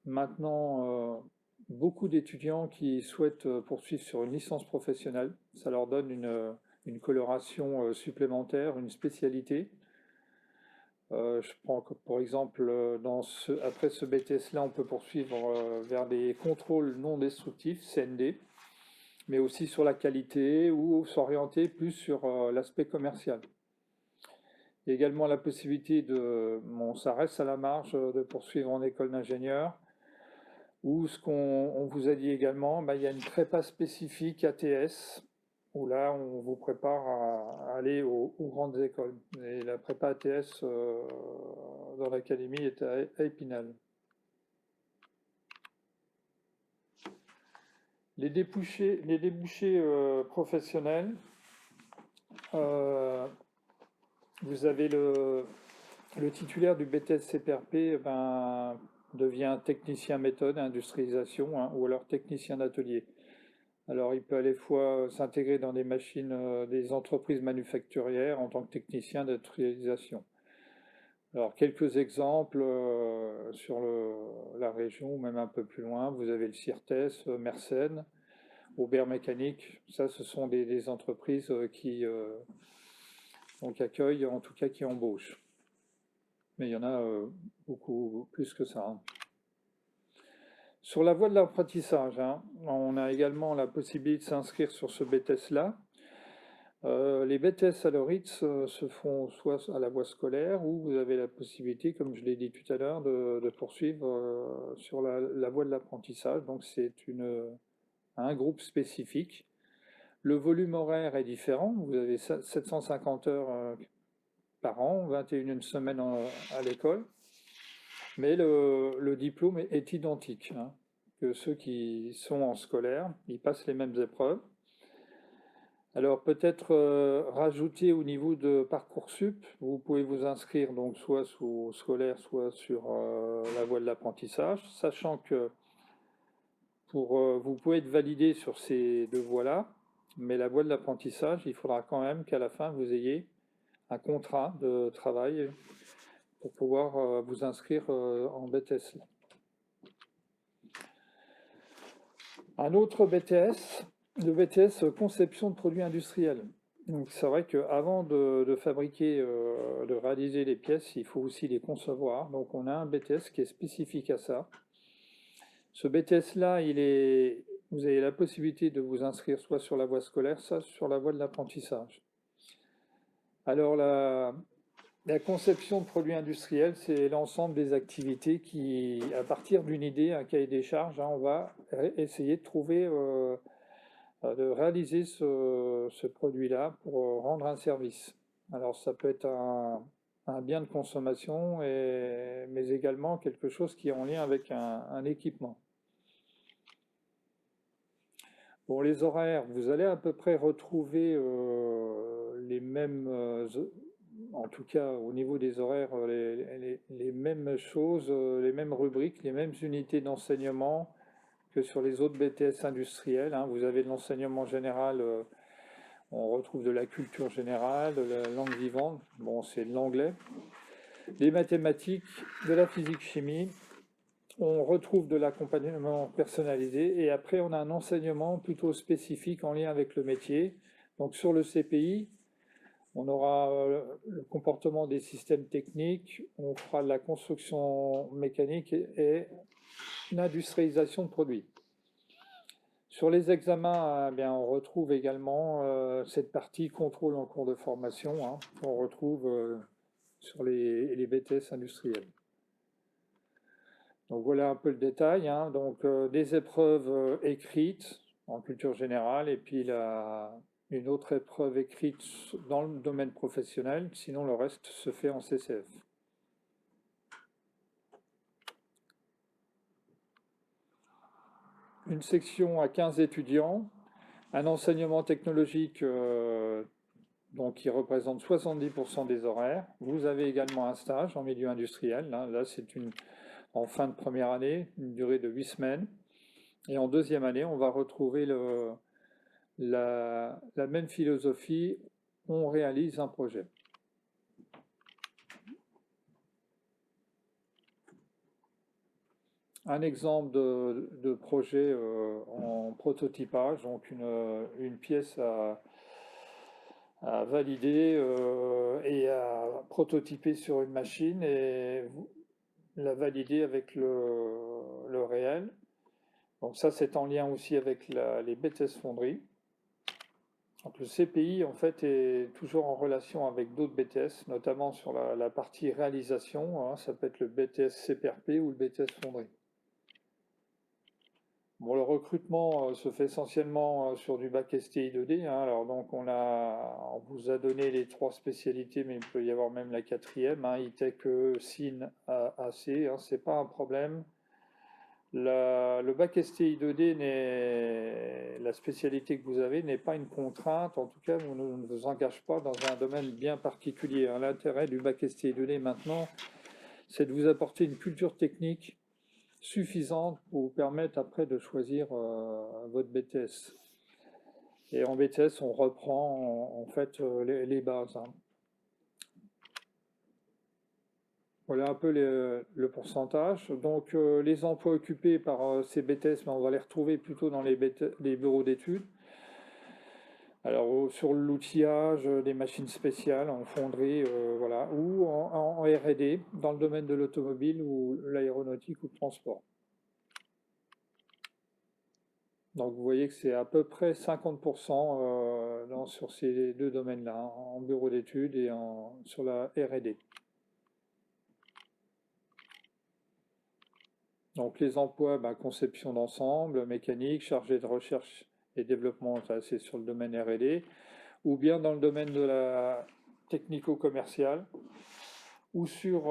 maintenant beaucoup d'étudiants qui souhaitent poursuivre sur une licence professionnelle. Ça leur donne une coloration supplémentaire, une spécialité. Je prends pour exemple, après ce BTS-là, on peut poursuivre vers des contrôles non destructifs, CND, mais aussi sur la qualité ou s'orienter plus sur l'aspect commercial. Il y a également la possibilité ça reste à la marge, de poursuivre en école d'ingénieur, ou ce qu'on vous a dit également, il y a une prépa spécifique ATS, où là on vous prépare à aller aux grandes écoles. Et la prépa ATS dans l'académie est à Épinal. Les débouchés professionnels, vous avez le titulaire du BTS CPRP devient technicien méthode, industrialisation, hein, ou alors technicien d'atelier. Alors il peut à la fois s'intégrer dans des machines, des entreprises manufacturières en tant que technicien d'industrialisation. Alors quelques exemples sur la région, ou même un peu plus loin, vous avez le CIRTES, Mersenne, Aubert Mécanique. Ça, ce sont des entreprises qui accueillent, en tout cas qui embauchent. Mais il y en a beaucoup plus que ça, hein. Sur la voie de l'apprentissage, hein, on a également la possibilité de s'inscrire sur ce BTS-là. Les BTS à l'ORITS se font soit à la voie scolaire, ou vous avez la possibilité, comme je l'ai dit tout à l'heure, de poursuivre sur la voie de l'apprentissage. Donc c'est un groupe spécifique. Le volume horaire est différent. Vous avez 750 heures par an, 21 semaines à l'école. Mais le diplôme est identique, hein, que ceux qui sont en scolaire. Ils passent les mêmes épreuves. Alors peut-être rajouter au niveau de Parcoursup, vous pouvez vous inscrire donc soit sous scolaire, soit sur la voie de l'apprentissage, sachant que vous pouvez être validé sur ces deux voies-là, mais la voie de l'apprentissage, il faudra quand même qu'à la fin vous ayez un contrat de travail pour pouvoir vous inscrire en BTS. Un autre BTS, le BTS conception de produits industriels. Donc c'est vrai qu'avant de fabriquer, de réaliser les pièces, il faut aussi les concevoir. Donc on a un BTS qui est spécifique à ça. Ce BTS-là, vous avez la possibilité de vous inscrire soit sur la voie scolaire, soit sur la voie de l'apprentissage. Alors la conception de produits industriels, c'est l'ensemble des activités qui, à partir d'une idée, un cahier des charges, hein, on va essayer de trouver, de réaliser ce produit-là pour rendre un service. Alors ça peut être un bien de consommation, mais également quelque chose qui est en lien avec un équipement. Bon, les horaires, vous allez à peu près retrouver les mêmes, en tout cas au niveau des horaires, les mêmes choses, les mêmes rubriques, les mêmes unités d'enseignement que sur les autres BTS industriels, hein. Vous avez de l'enseignement général, on retrouve de la culture générale, de la langue vivante, bon, c'est de l'anglais, des mathématiques, de la physique-chimie. On retrouve de l'accompagnement personnalisé et après on a un enseignement plutôt spécifique en lien avec le métier. Donc sur le CPI, on aura le comportement des systèmes techniques, on fera de la construction mécanique et l'industrialisation de produits. Sur les examens, eh bien, on retrouve également cette partie contrôle en cours de formation, hein, qu'on retrouve sur les BTS industriels. Donc voilà un peu le détail, hein. Donc des épreuves écrites en culture générale et puis une autre épreuve écrite dans le domaine professionnel, sinon le reste se fait en CCF. Une section à 15 étudiants, un enseignement technologique donc qui représente 70% des horaires. Vous avez également un stage en milieu industriel, hein. Là c'est en fin de première année, une durée de 8 semaines. Et en deuxième année, on va retrouver la même philosophie, on réalise un projet. Un exemple de projet en prototypage, donc une pièce à valider et à prototyper sur une machine et la valider avec le réel. Donc ça, c'est en lien aussi avec les BTS Fonderie. Donc le CPI, en fait, est toujours en relation avec d'autres BTS, notamment sur la partie réalisation, hein, ça peut être le BTS CPRP ou le BTS Fonderie. Bon, le recrutement se fait essentiellement sur du bac STI 2D, hein. Alors donc on vous a donné les 3 spécialités, mais il peut y avoir même la 4e, hein, ITEC, SIN, AC, hein, c'est pas un problème. Le bac STI 2D, la spécialité que vous avez n'est pas une contrainte, en tout cas vous ne vous engage pas dans un domaine bien particulier, hein. L'intérêt du bac STI 2D maintenant, c'est de vous apporter une culture technique suffisante pour vous permettre après de choisir votre BTS. Et en BTS, on reprend en fait les bases, hein. Voilà un peu le pourcentage. Donc les emplois occupés par ces BTS, on va les retrouver plutôt dans les bureaux d'études. Alors sur l'outillage, des machines spéciales en fonderie, voilà, ou en R&D dans le domaine de l'automobile ou l'aéronautique ou le transport. Donc vous voyez que c'est à peu près 50% sur ces deux domaines-là, hein, en bureau d'études et sur la R&D. Donc les emplois, conception d'ensemble, mécanique, chargé de recherche et développement, ça c'est sur le domaine R&D, ou bien dans le domaine de la technico-commerciale, ou sur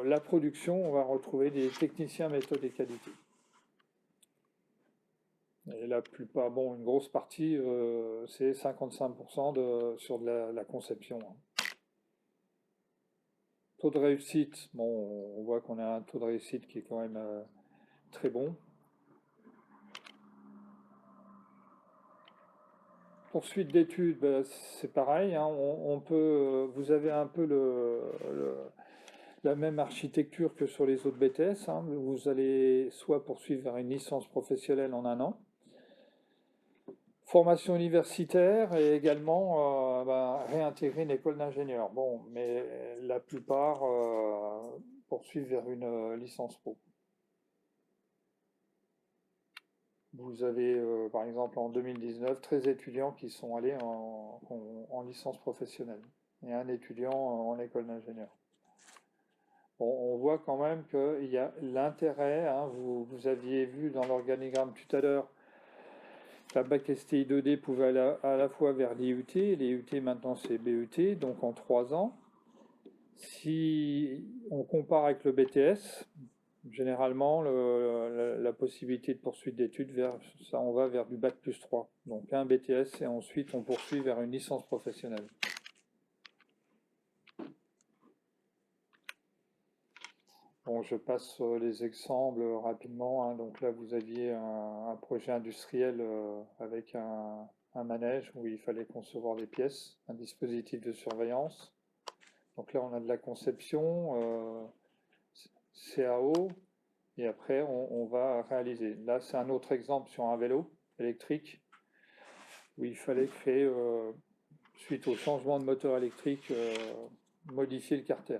la production, on va retrouver des techniciens méthode et qualité. Et la plupart, bon, une grosse partie, c'est 55% sur de la conception, hein. Taux de réussite, bon, on voit qu'on a un taux de réussite qui est quand même très bon. Poursuite d'études, c'est pareil, hein, vous avez un peu la même architecture que sur les autres BTS, hein. Vous allez soit poursuivre vers une licence professionnelle en 1 an, formation universitaire et également réintégrer une école d'ingénieur. Bon, mais la plupart poursuivent vers une licence pro. Vous avez par exemple en 2019 13 étudiants qui sont allés en licence professionnelle et un étudiant en école d'ingénieur. Bon, on voit quand même qu'il y a l'intérêt, hein, vous aviez vu dans l'organigramme tout à l'heure, la bac STI 2D pouvait aller à la fois vers l'IUT, l'IUT maintenant c'est BUT, donc en 3 ans. Si on compare avec le BTS, généralement, la possibilité de poursuite d'études, on va vers du Bac+3. Donc un BTS et ensuite on poursuit vers une licence professionnelle. Bon, je passe les exemples rapidement, hein. Donc là, vous aviez un projet industriel avec un manège où il fallait concevoir des pièces, un dispositif de surveillance. Donc là, on a de la conception, CAO, et après, on va réaliser. Là, c'est un autre exemple sur un vélo électrique où il fallait créer, suite au changement de moteur électrique, modifier le carter.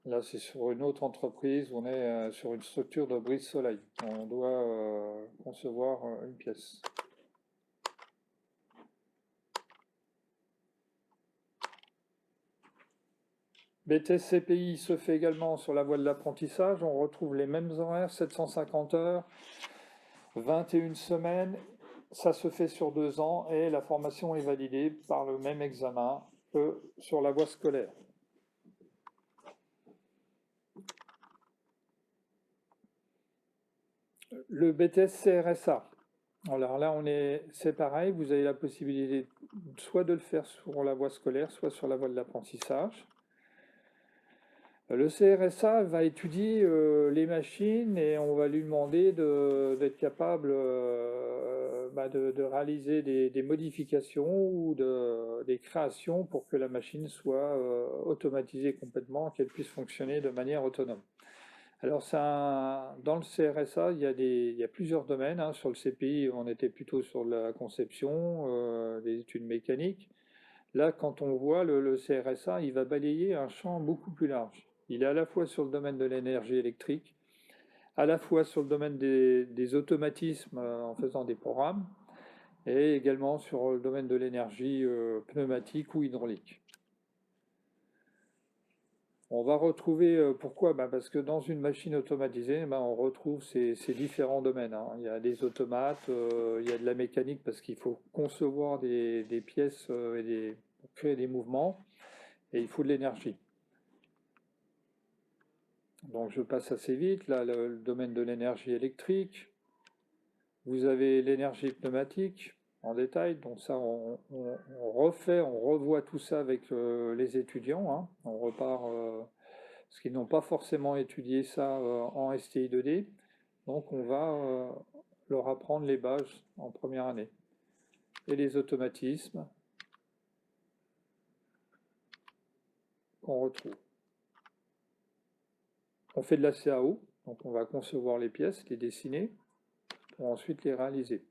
Là, c'est sur une autre entreprise, on est sur une structure de brise-soleil. On doit concevoir une pièce. BTS CPI se fait également sur la voie de l'apprentissage. On retrouve les mêmes horaires, 750 heures, 21 semaines. Ça se fait sur 2 ans et la formation est validée par le même examen que sur la voie scolaire. Le BTS CRSA. Alors là, c'est pareil, vous avez la possibilité soit de le faire sur la voie scolaire, soit sur la voie de l'apprentissage. Le CRSA va étudier les machines et on va lui demander d'être capable de réaliser des modifications ou des créations pour que la machine soit automatisée complètement, qu'elle puisse fonctionner de manière autonome. Alors dans le CRSA, il y a plusieurs domaines, hein. Sur le CPI, on était plutôt sur la conception, des études mécaniques. Là, quand on voit le CRSA, il va balayer un champ beaucoup plus large. Il est à la fois sur le domaine de l'énergie électrique, à la fois sur le domaine des automatismes en faisant des programmes, et également sur le domaine de l'énergie pneumatique ou hydraulique. On va retrouver, pourquoi? Parce que dans une machine automatisée, on retrouve ces différents domaines, hein. Il y a des automates, il y a de la mécanique parce qu'il faut concevoir des pièces pour créer des mouvements, et il faut de l'énergie. Donc je passe assez vite. Là, le domaine de l'énergie électrique. Vous avez l'énergie pneumatique en détail. Donc ça, on revoit tout ça avec les étudiants, hein. On repart, parce qu'ils n'ont pas forcément étudié ça en STI 2D. Donc on va leur apprendre les bases en première année. Et les automatismes qu'on retrouve. On fait de la CAO, donc on va concevoir les pièces, les dessiner, pour ensuite les réaliser.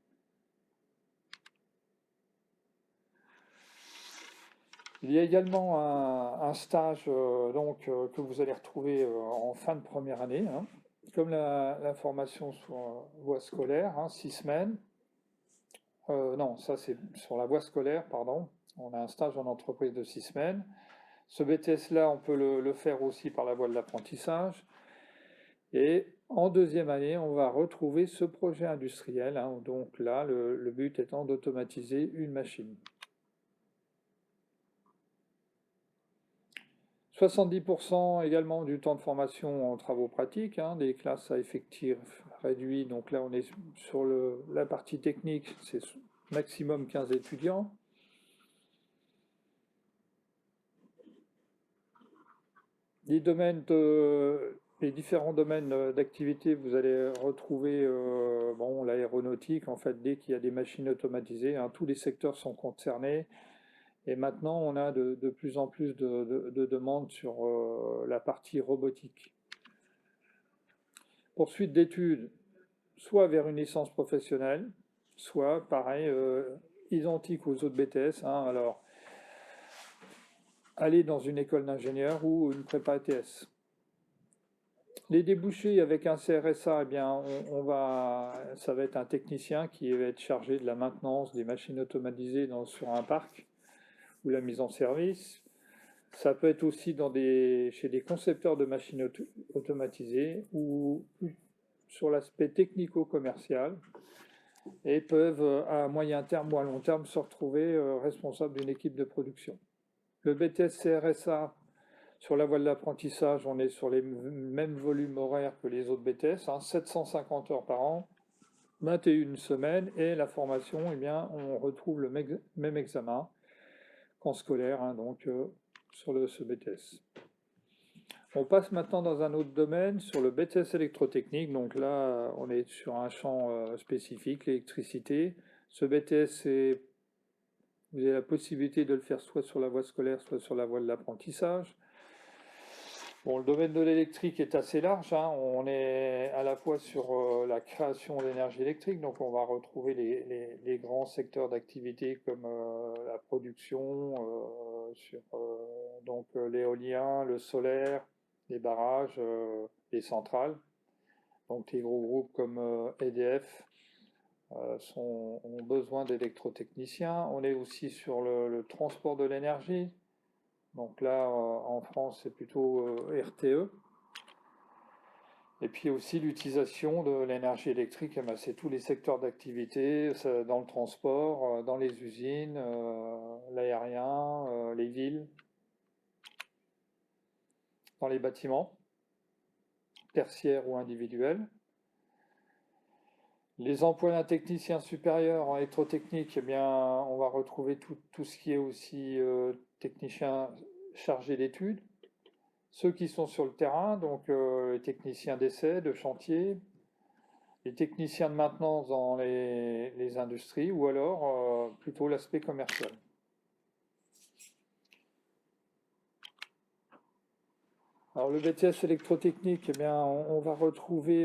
Il y a également un stage que vous allez retrouver en fin de première année, hein. Comme la formation sur voie scolaire, hein, 6 semaines. Non, ça c'est sur la voie scolaire, pardon. On a un stage en entreprise de 6 semaines. Ce BTS-là, on peut le faire aussi par la voie de l'apprentissage. Et en deuxième année, on va retrouver ce projet industriel, hein. Donc là, le but étant d'automatiser une machine. 70% également du temps de formation en travaux pratiques, hein, des classes à effectifs réduits. Donc là, on est sur la partie technique, c'est maximum 15 étudiants. Les différents domaines d'activité, vous allez retrouver l'aéronautique. En fait, dès qu'il y a des machines automatisées, hein, tous les secteurs sont concernés. Et maintenant, on a de plus en plus de demandes sur la partie robotique. Poursuite d'études, soit vers une licence professionnelle, soit, pareil, identique aux autres BTS, hein. Alors, aller dans une école d'ingénieur ou une prépa ETS. Les débouchés avec un CRSA, eh bien, ça va être un technicien qui va être chargé de la maintenance des machines automatisées sur un parc ou la mise en service. Ça peut être aussi chez des concepteurs de machines automatisées ou sur l'aspect technico-commercial. et peuvent à moyen terme ou à long terme se retrouver responsables d'une équipe de production. Le BTS CRSA, sur la voie de l'apprentissage, on est sur les mêmes volumes horaires que les autres BTS, 750 heures par an, 21 semaines, et la formation, eh bien, on retrouve le même examen qu'en scolaire, donc sur ce BTS. On passe maintenant dans un autre domaine, sur le BTS électrotechnique. Donc là, on est sur un champ spécifique, l'électricité. Ce BTS, vous avez la possibilité de le faire soit sur la voie scolaire, soit sur la voie de l'apprentissage. Bon, le domaine de l'électrique est assez large, on est à la fois sur la création d'énergie électrique, donc on va retrouver les grands secteurs d'activité comme la production, sur l'éolien, le solaire, les barrages, les centrales. Donc les gros groupes comme EDF ont besoin d'électrotechniciens. On est aussi sur le transport de l'énergie. Donc là, en France, c'est plutôt RTE. Et puis aussi l'utilisation de l'énergie électrique, c'est tous les secteurs d'activité, dans le transport, dans les usines, l'aérien, les villes, dans les bâtiments, tertiaires ou individuels. Les emplois d'un technicien supérieur en électrotechnique, eh bien, on va retrouver tout ce qui est aussi technicien chargé d'études. Ceux qui sont sur le terrain, donc les techniciens d'essai, de chantier, les techniciens de maintenance dans les industries, ou alors plutôt l'aspect commercial. Alors le BTS électrotechnique, eh bien, on va retrouver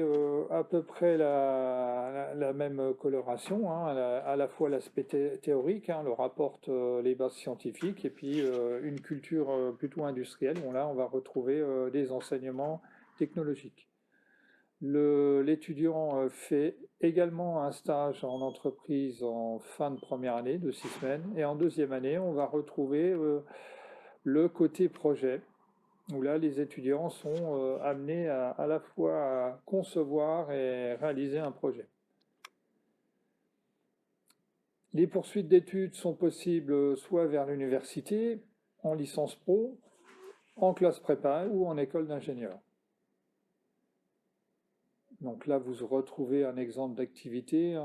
à peu près la même coloration, à la fois l'aspect théorique, le rapporte les bases scientifiques, et puis une culture plutôt industrielle. Bon, là, on va retrouver des enseignements technologiques. L'étudiant fait également un stage en entreprise en fin de première année de 6 semaines, et en deuxième année, on va retrouver le côté projet, où là, les étudiants sont amenés à la fois à concevoir et réaliser un projet. Les poursuites d'études sont possibles soit vers l'université, en licence pro, en classe prépa ou en école d'ingénieur. Donc là, vous retrouvez un exemple d'activité,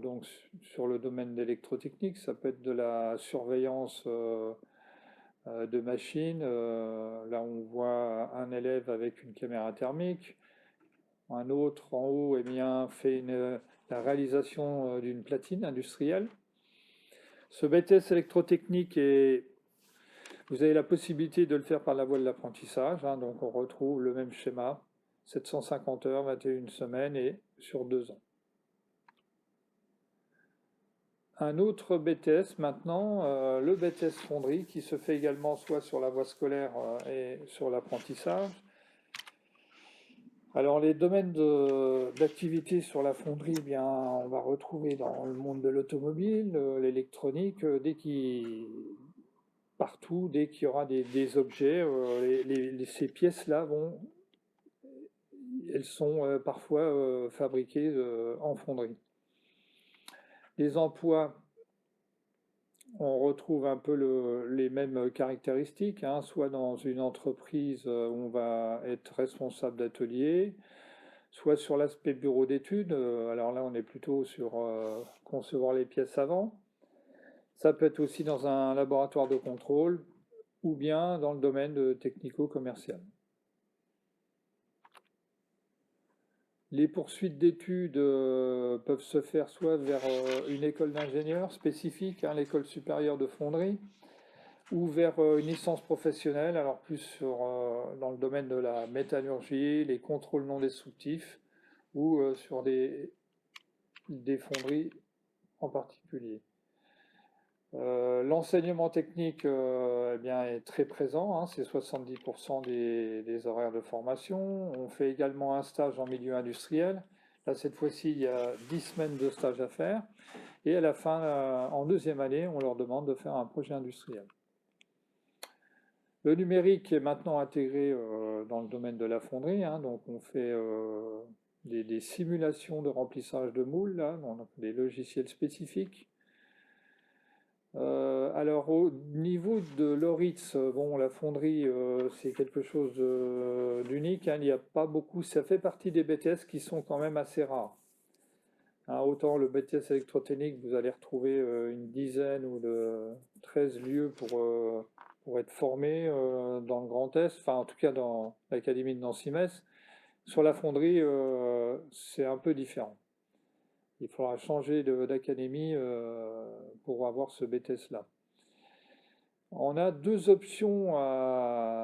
donc sur le domaine d'électrotechnique. Ça peut être de la surveillance de machines. Là, on voit un élève avec une caméra thermique. Un autre en haut, fait la réalisation d'une platine industrielle. Ce BTS électrotechnique, vous avez la possibilité de le faire par la voie de l'apprentissage. Donc on retrouve le même schéma, 750 heures, 21 semaines et sur 2 ans. Un autre BTS maintenant, le BTS fonderie, qui se fait également soit sur la voie scolaire et sur l'apprentissage. Alors les domaines d'activité sur la fonderie, bien, on va retrouver dans le monde de l'automobile, l'électronique, partout, dès qu'il y aura des objets, ces pièces-là elles sont parfois fabriquées en fonderie. Les emplois, on retrouve un peu les mêmes caractéristiques, soit dans une entreprise où on va être responsable d'atelier, soit sur l'aspect bureau d'études. Alors là, on est plutôt sur concevoir les pièces avant. Ça peut être aussi dans un laboratoire de contrôle ou bien dans le domaine technico-commercial. Les poursuites d'études peuvent se faire soit vers une école d'ingénieur spécifique, l'école supérieure de fonderie, ou vers une licence professionnelle, alors plus dans le domaine de la métallurgie, les contrôles non destructifs, ou sur des fonderies en particulier. L'enseignement technique est très présent, c'est 70% des horaires de formation. On fait également un stage en milieu industriel. Là, cette fois-ci, il y a 10 semaines de stage à faire. Et à la fin, en deuxième année, on leur demande de faire un projet industriel. Le numérique est maintenant intégré dans le domaine de la fonderie, donc on fait des simulations de remplissage de moules, là, donc des logiciels spécifiques. Alors au niveau de Loritz, bon, la fonderie, c'est quelque chose d'unique, hein, il n'y a pas beaucoup, ça fait partie des BTS qui sont quand même assez rares. Hein, autant le BTS électrotechnique, vous allez retrouver une dizaine ou 13 lieux pour être formé dans le Grand Est, enfin en tout cas dans l'académie de Nancy-Metz. Sur la fonderie, c'est un peu différent. Il faudra changer d'académie pour avoir ce BTS-là. On a deux options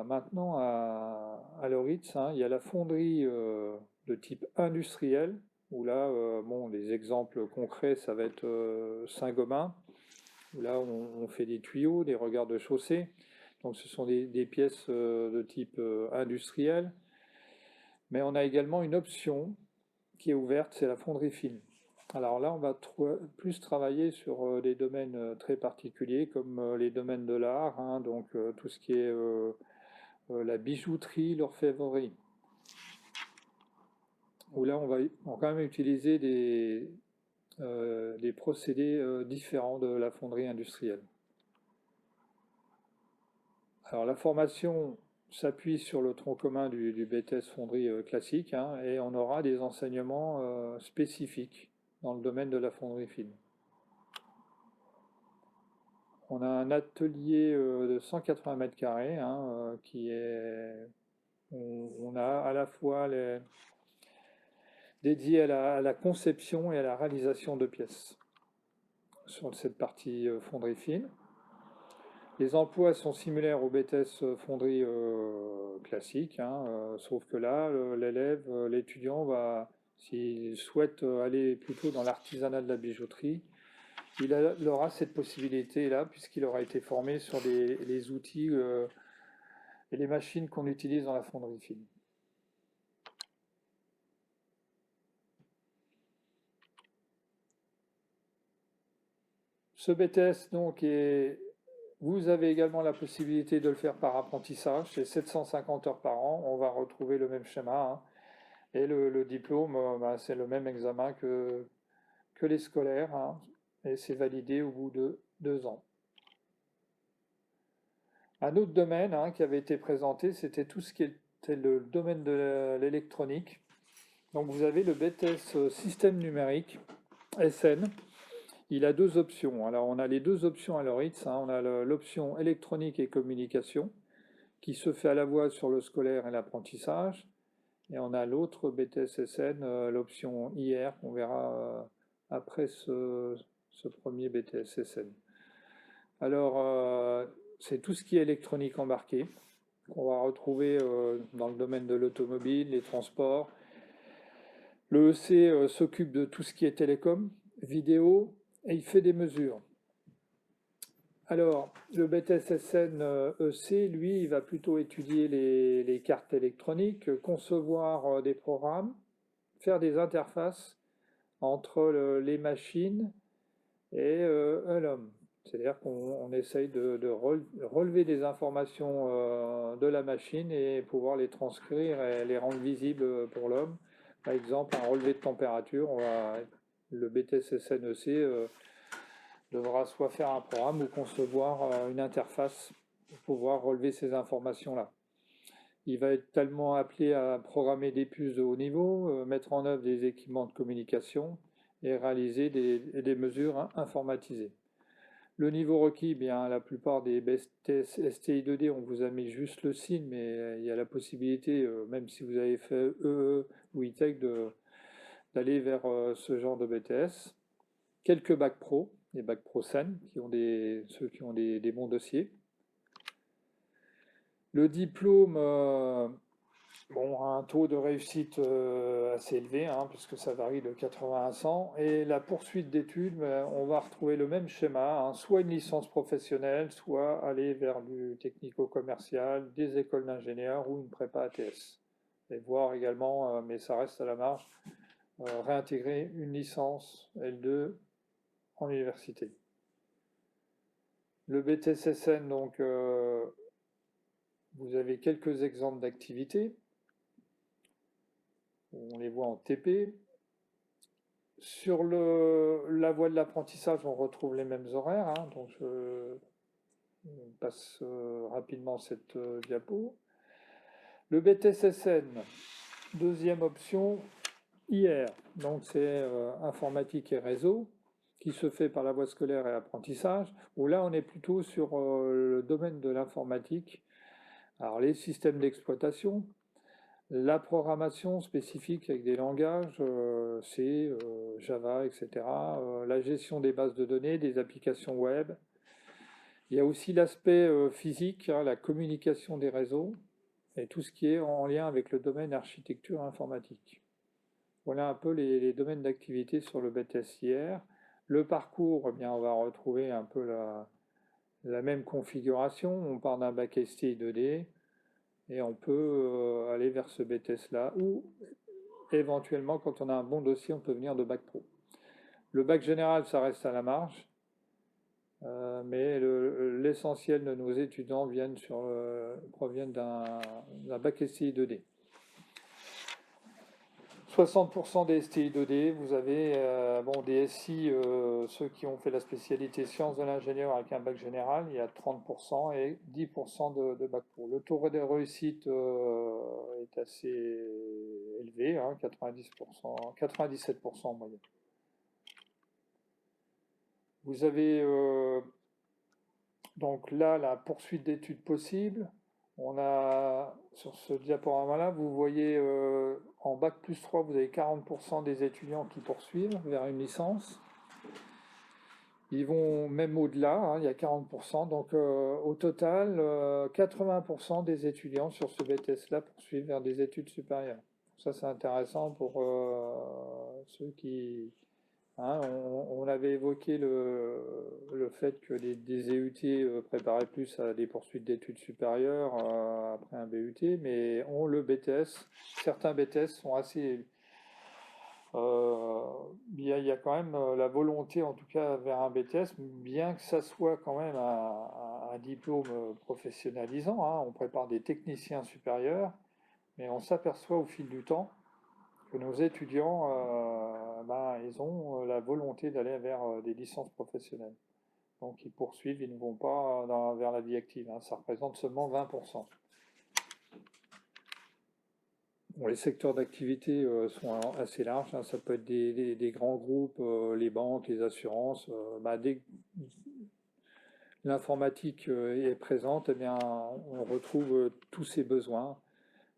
maintenant à Loritz, hein. Il y a la fonderie de type industriel, où là, bon, les exemples concrets, ça va être Saint-Gobain, où là, on fait des tuyaux, des regards de chaussée. Donc, ce sont des pièces de type industriel. Mais on a également une option qui est ouverte, c'est la fonderie fine. Alors là, on va plus travailler sur des domaines très particuliers, comme les domaines de l'art, hein, donc tout ce qui est la bijouterie, l'orfèvrerie. Où là, on va quand même utiliser des procédés différents de la fonderie industrielle. Alors la formation s'appuie sur le tronc commun du BTS fonderie classique, hein, et on aura des enseignements spécifiques dans le domaine de la fonderie fine. On a un atelier de 180 mètres carrés, hein, on a à la fois dédié à la conception et à la réalisation de pièces sur cette partie fonderie fine. Les emplois sont similaires au BTS fonderie classique, hein, sauf que là, l'élève, l'étudiant s'il souhaite aller plutôt dans l'artisanat de la bijouterie, il aura cette possibilité-là, puisqu'il aura été formé sur les outils et les machines qu'on utilise dans la fonderie fine. Ce BTS, donc, vous avez également la possibilité de le faire par apprentissage, c'est 750 heures par an, on va retrouver le même schéma, hein. Et le diplôme, c'est le même examen que les scolaires, hein, et c'est validé au bout de 2 ans. Un autre domaine, hein, qui avait été présenté, c'était tout ce qui était le domaine de l'électronique. Donc vous avez le BTS système numérique, SN. Il a deux options. Alors on a les deux options à Loritz, hein. On a l'option électronique et communication, qui se fait à la fois sur le scolaire et l'apprentissage. Et on a l'autre BTS SN, l'option IR, qu'on verra après ce premier BTS SN. Alors, c'est tout ce qui est électronique embarquée, qu'on va retrouver dans le domaine de l'automobile, les transports. Le EC s'occupe de tout ce qui est télécom, vidéo, et il fait des mesures. Alors, le BTS SN EC, lui, il va plutôt étudier les cartes électroniques, concevoir des programmes, faire des interfaces entre les machines et l'homme. C'est-à-dire qu'on essaye de relever des informations de la machine et pouvoir les transcrire et les rendre visibles pour l'homme. Par exemple, un relevé de température, le BTS SNEC devra soit faire un programme ou concevoir une interface pour pouvoir relever ces informations-là. Il va être tellement appelé à programmer des puces de haut niveau, mettre en œuvre des équipements de communication et réaliser des mesures informatisées. Le niveau requis, bien, la plupart des BTS STI2D, on vous a mis juste le signe, mais il y a la possibilité, même si vous avez fait EE ou ITEC, d'aller vers ce genre de BTS. Quelques bacs pro, les bacs pro SEN, ceux qui ont des bons dossiers. Le diplôme, bon, a un taux de réussite assez élevé, hein, puisque ça varie de 80 à 100. Et la poursuite d'études, on va retrouver le même schéma, hein, soit une licence professionnelle, soit aller vers du technico-commercial, des écoles d'ingénieurs ou une prépa ATS. Et voir également, mais ça reste à la marge, réintégrer une licence L2 en université. Le BTS-SN, donc, vous avez quelques exemples d'activités. on les voit en TP. Sur la voie de l'apprentissage, on retrouve les mêmes horaires, hein, donc je passe rapidement cette diapo. Le BTS-SN, deuxième option, IR, donc c'est informatique et réseau, qui se fait par la voie scolaire et apprentissage, où là on est plutôt sur le domaine de l'informatique. Alors les systèmes d'exploitation, la programmation spécifique avec des langages, C, Java, etc. La gestion des bases de données, des applications web. Il y a aussi l'aspect physique, hein, la communication des réseaux, et tout ce qui est en lien avec le domaine architecture informatique. Voilà un peu les domaines d'activité sur le BTS-IR. Le parcours, eh bien, on va retrouver un peu la même configuration. On part d'un bac STI 2D et on peut aller vers ce BTS-là, ou éventuellement, quand on a un bon dossier, on peut venir de bac pro. Le bac général, ça reste à la marge, mais l'essentiel de nos étudiants proviennent d'un bac STI 2D. 60% des STI 2D, vous avez des SI, ceux qui ont fait la spécialité sciences de l'ingénieur avec un bac général, il y a 30% et 10% de bac pro. Le taux de réussite est assez élevé, hein, 90%, 97% en moyenne. Vous avez donc là la poursuite d'études possibles. On a, sur ce diaporama-là, vous voyez en bac plus 3, vous avez 40% des étudiants qui poursuivent vers une licence. Ils vont même au-delà, hein, il y a 40%. Donc au total, 80% des étudiants sur ce BTS-là poursuivent vers des études supérieures. Ça, c'est intéressant pour ceux qui... Hein, on avait évoqué le fait que des EUT préparaient plus à des poursuites d'études supérieures après un BUT, mais le BTS, certains BTS sont assez... il y a quand même la volonté, en tout cas vers un BTS, bien que ça soit quand même un diplôme professionnalisant, hein, on prépare des techniciens supérieurs, mais on s'aperçoit au fil du temps que nos étudiants, ils ont la volonté d'aller vers des licences professionnelles. Donc ils poursuivent, ils ne vont pas vers la vie active, hein, ça représente seulement 20%. Bon, les secteurs d'activité sont assez larges, hein, ça peut être des grands groupes, les banques, les assurances. Dès que l'informatique est présente, eh bien, on retrouve tous ces besoins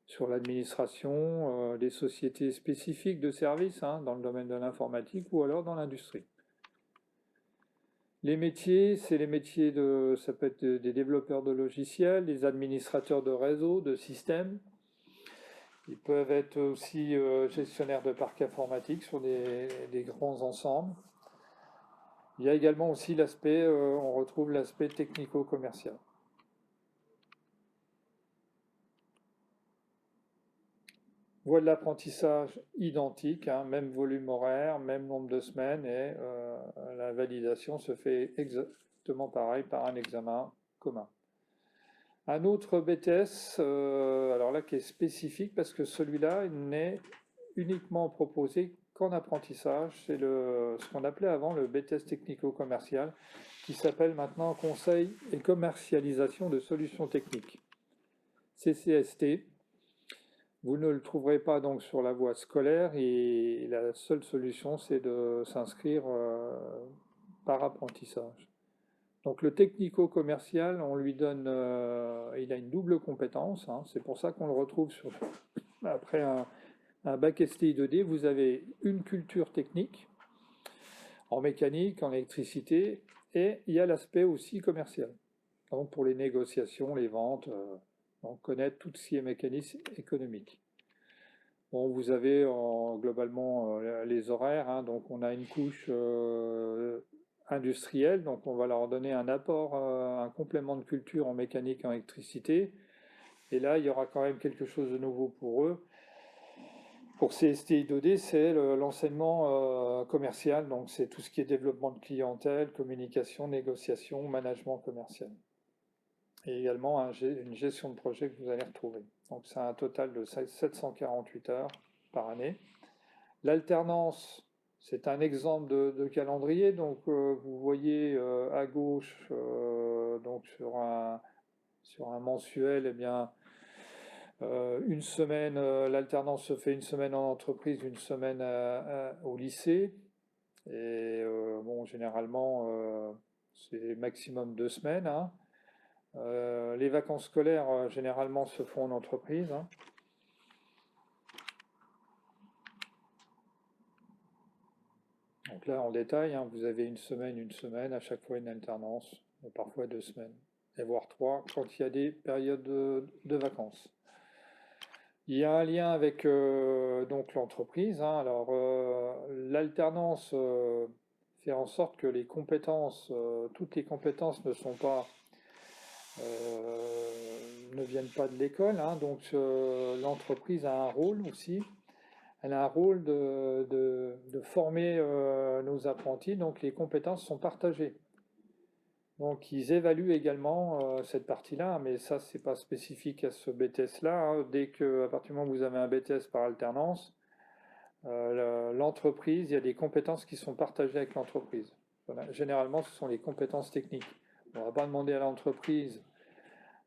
sur l'administration, des sociétés spécifiques de services, hein, dans le domaine de l'informatique ou alors dans l'industrie. Les métiers, c'est les métiers ça peut être des développeurs de logiciels, des administrateurs de réseaux, de systèmes. Ils peuvent être aussi gestionnaires de parcs informatiques sur des grands ensembles. Il y a également aussi l'aspect, on retrouve l'aspect technico-commercial. Voie de l'apprentissage identique, hein, même volume horaire, même nombre de semaines, et la validation se fait exactement pareil par un examen commun. Un autre BTS, alors là qui est spécifique parce que celui-là n'est uniquement proposé qu'en apprentissage, c'est ce qu'on appelait avant le BTS technico-commercial, qui s'appelle maintenant Conseil et commercialisation de solutions techniques, CCST. Vous ne le trouverez pas donc sur la voie scolaire et la seule solution c'est de s'inscrire par apprentissage. Donc le technico-commercial, on lui donne, il a une double compétence, hein, c'est pour ça qu'on le retrouve après un bac STI 2D, vous avez une culture technique en mécanique, en électricité, et il y a l'aspect aussi commercial. Donc pour les négociations, les ventes, donc connaître tout ce qui est mécanisme économique. Bon, vous avez globalement les horaires, hein, donc on a une couche industrielle, donc on va leur donner un apport, un complément de culture en mécanique et en électricité, et là il y aura quand même quelque chose de nouveau pour eux. Pour ces STI 2D, c'est l'enseignement commercial, donc c'est tout ce qui est développement de clientèle, communication, négociation, management commercial. Et également une gestion de projet que vous allez retrouver. Donc c'est un total de 748 heures. par année. L'alternance, c'est un exemple de calendrier. Donc, vous voyez à gauche, donc sur un mensuel, eh bien, une semaine, l'alternance se fait une semaine en entreprise, une semaine au lycée. Et bon, généralement, c'est maximum 2 semaines, hein. Les vacances scolaires, généralement, se font en entreprise, hein. Donc là, en détail, hein, vous avez une semaine, à chaque fois une alternance, et parfois 2 semaines, et voire 3 quand il y a des périodes de vacances. Il y a un lien avec donc l'entreprise, hein. Alors, l'alternance fait en sorte que les compétences, toutes les compétences ne viennent pas de l'école, hein. Donc, l'entreprise a un rôle aussi. Elle a un rôle de former nos apprentis, donc les compétences sont partagées. Donc ils évaluent également cette partie-là, mais ça c'est pas spécifique à ce BTS-là, hein. À partir du moment où vous avez un BTS par alternance, l'entreprise, il y a des compétences qui sont partagées avec l'entreprise. Voilà. Généralement, ce sont les compétences techniques. On ne va pas demander à l'entreprise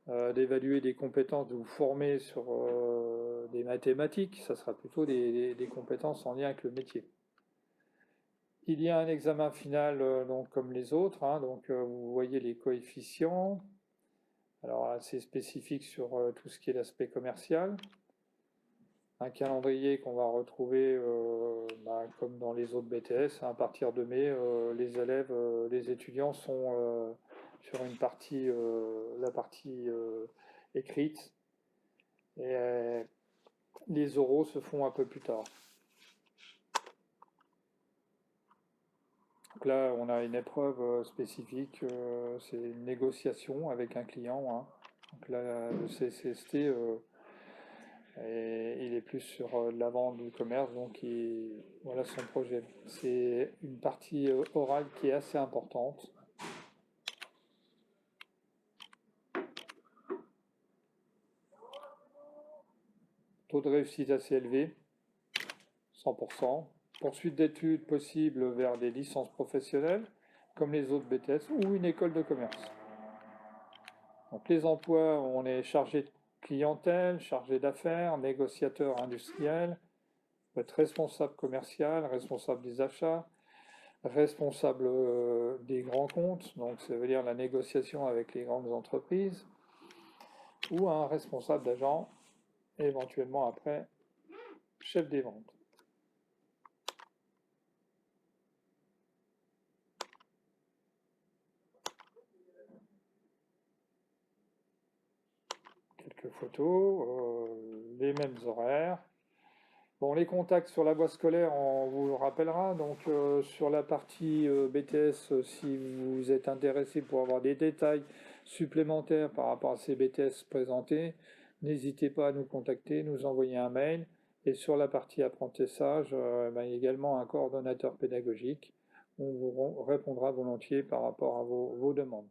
d'évaluer des compétences, de vous former sur des mathématiques, ça sera plutôt des compétences en lien avec le métier. Il y a un examen final, donc comme les autres, hein. Donc vous voyez les coefficients, alors assez spécifique sur tout ce qui est l'aspect commercial. Un calendrier qu'on va retrouver comme dans les autres BTS, hein. À partir de mai, les étudiants sont sur la partie écrite, et les oraux se font un peu plus tard. Donc là, on a une épreuve spécifique, c'est une négociation avec un client, hein. Donc là, le CCST, il est plus sur la vente du commerce, donc voilà son projet. C'est une partie orale qui est assez importante. Taux de réussite assez élevé, 100%. Poursuite d'études possible vers des licences professionnelles, comme les autres BTS, ou une école de commerce. Donc les emplois, on est chargé de clientèle, chargé d'affaires, négociateur industriel, peut être responsable commercial, responsable des achats, responsable des grands comptes, donc ça veut dire la négociation avec les grandes entreprises, ou un responsable d'agent, éventuellement après chef des ventes. Quelques photos, les mêmes horaires. Bon, les contacts sur la voie scolaire, on vous le rappellera. Donc, sur la partie BTS, si vous êtes intéressé pour avoir des détails supplémentaires par rapport à ces BTS présentés, n'hésitez pas à nous contacter, nous envoyer un mail. Et sur la partie apprentissage, il y a également un coordonnateur pédagogique. On vous répondra volontiers par rapport à vos demandes.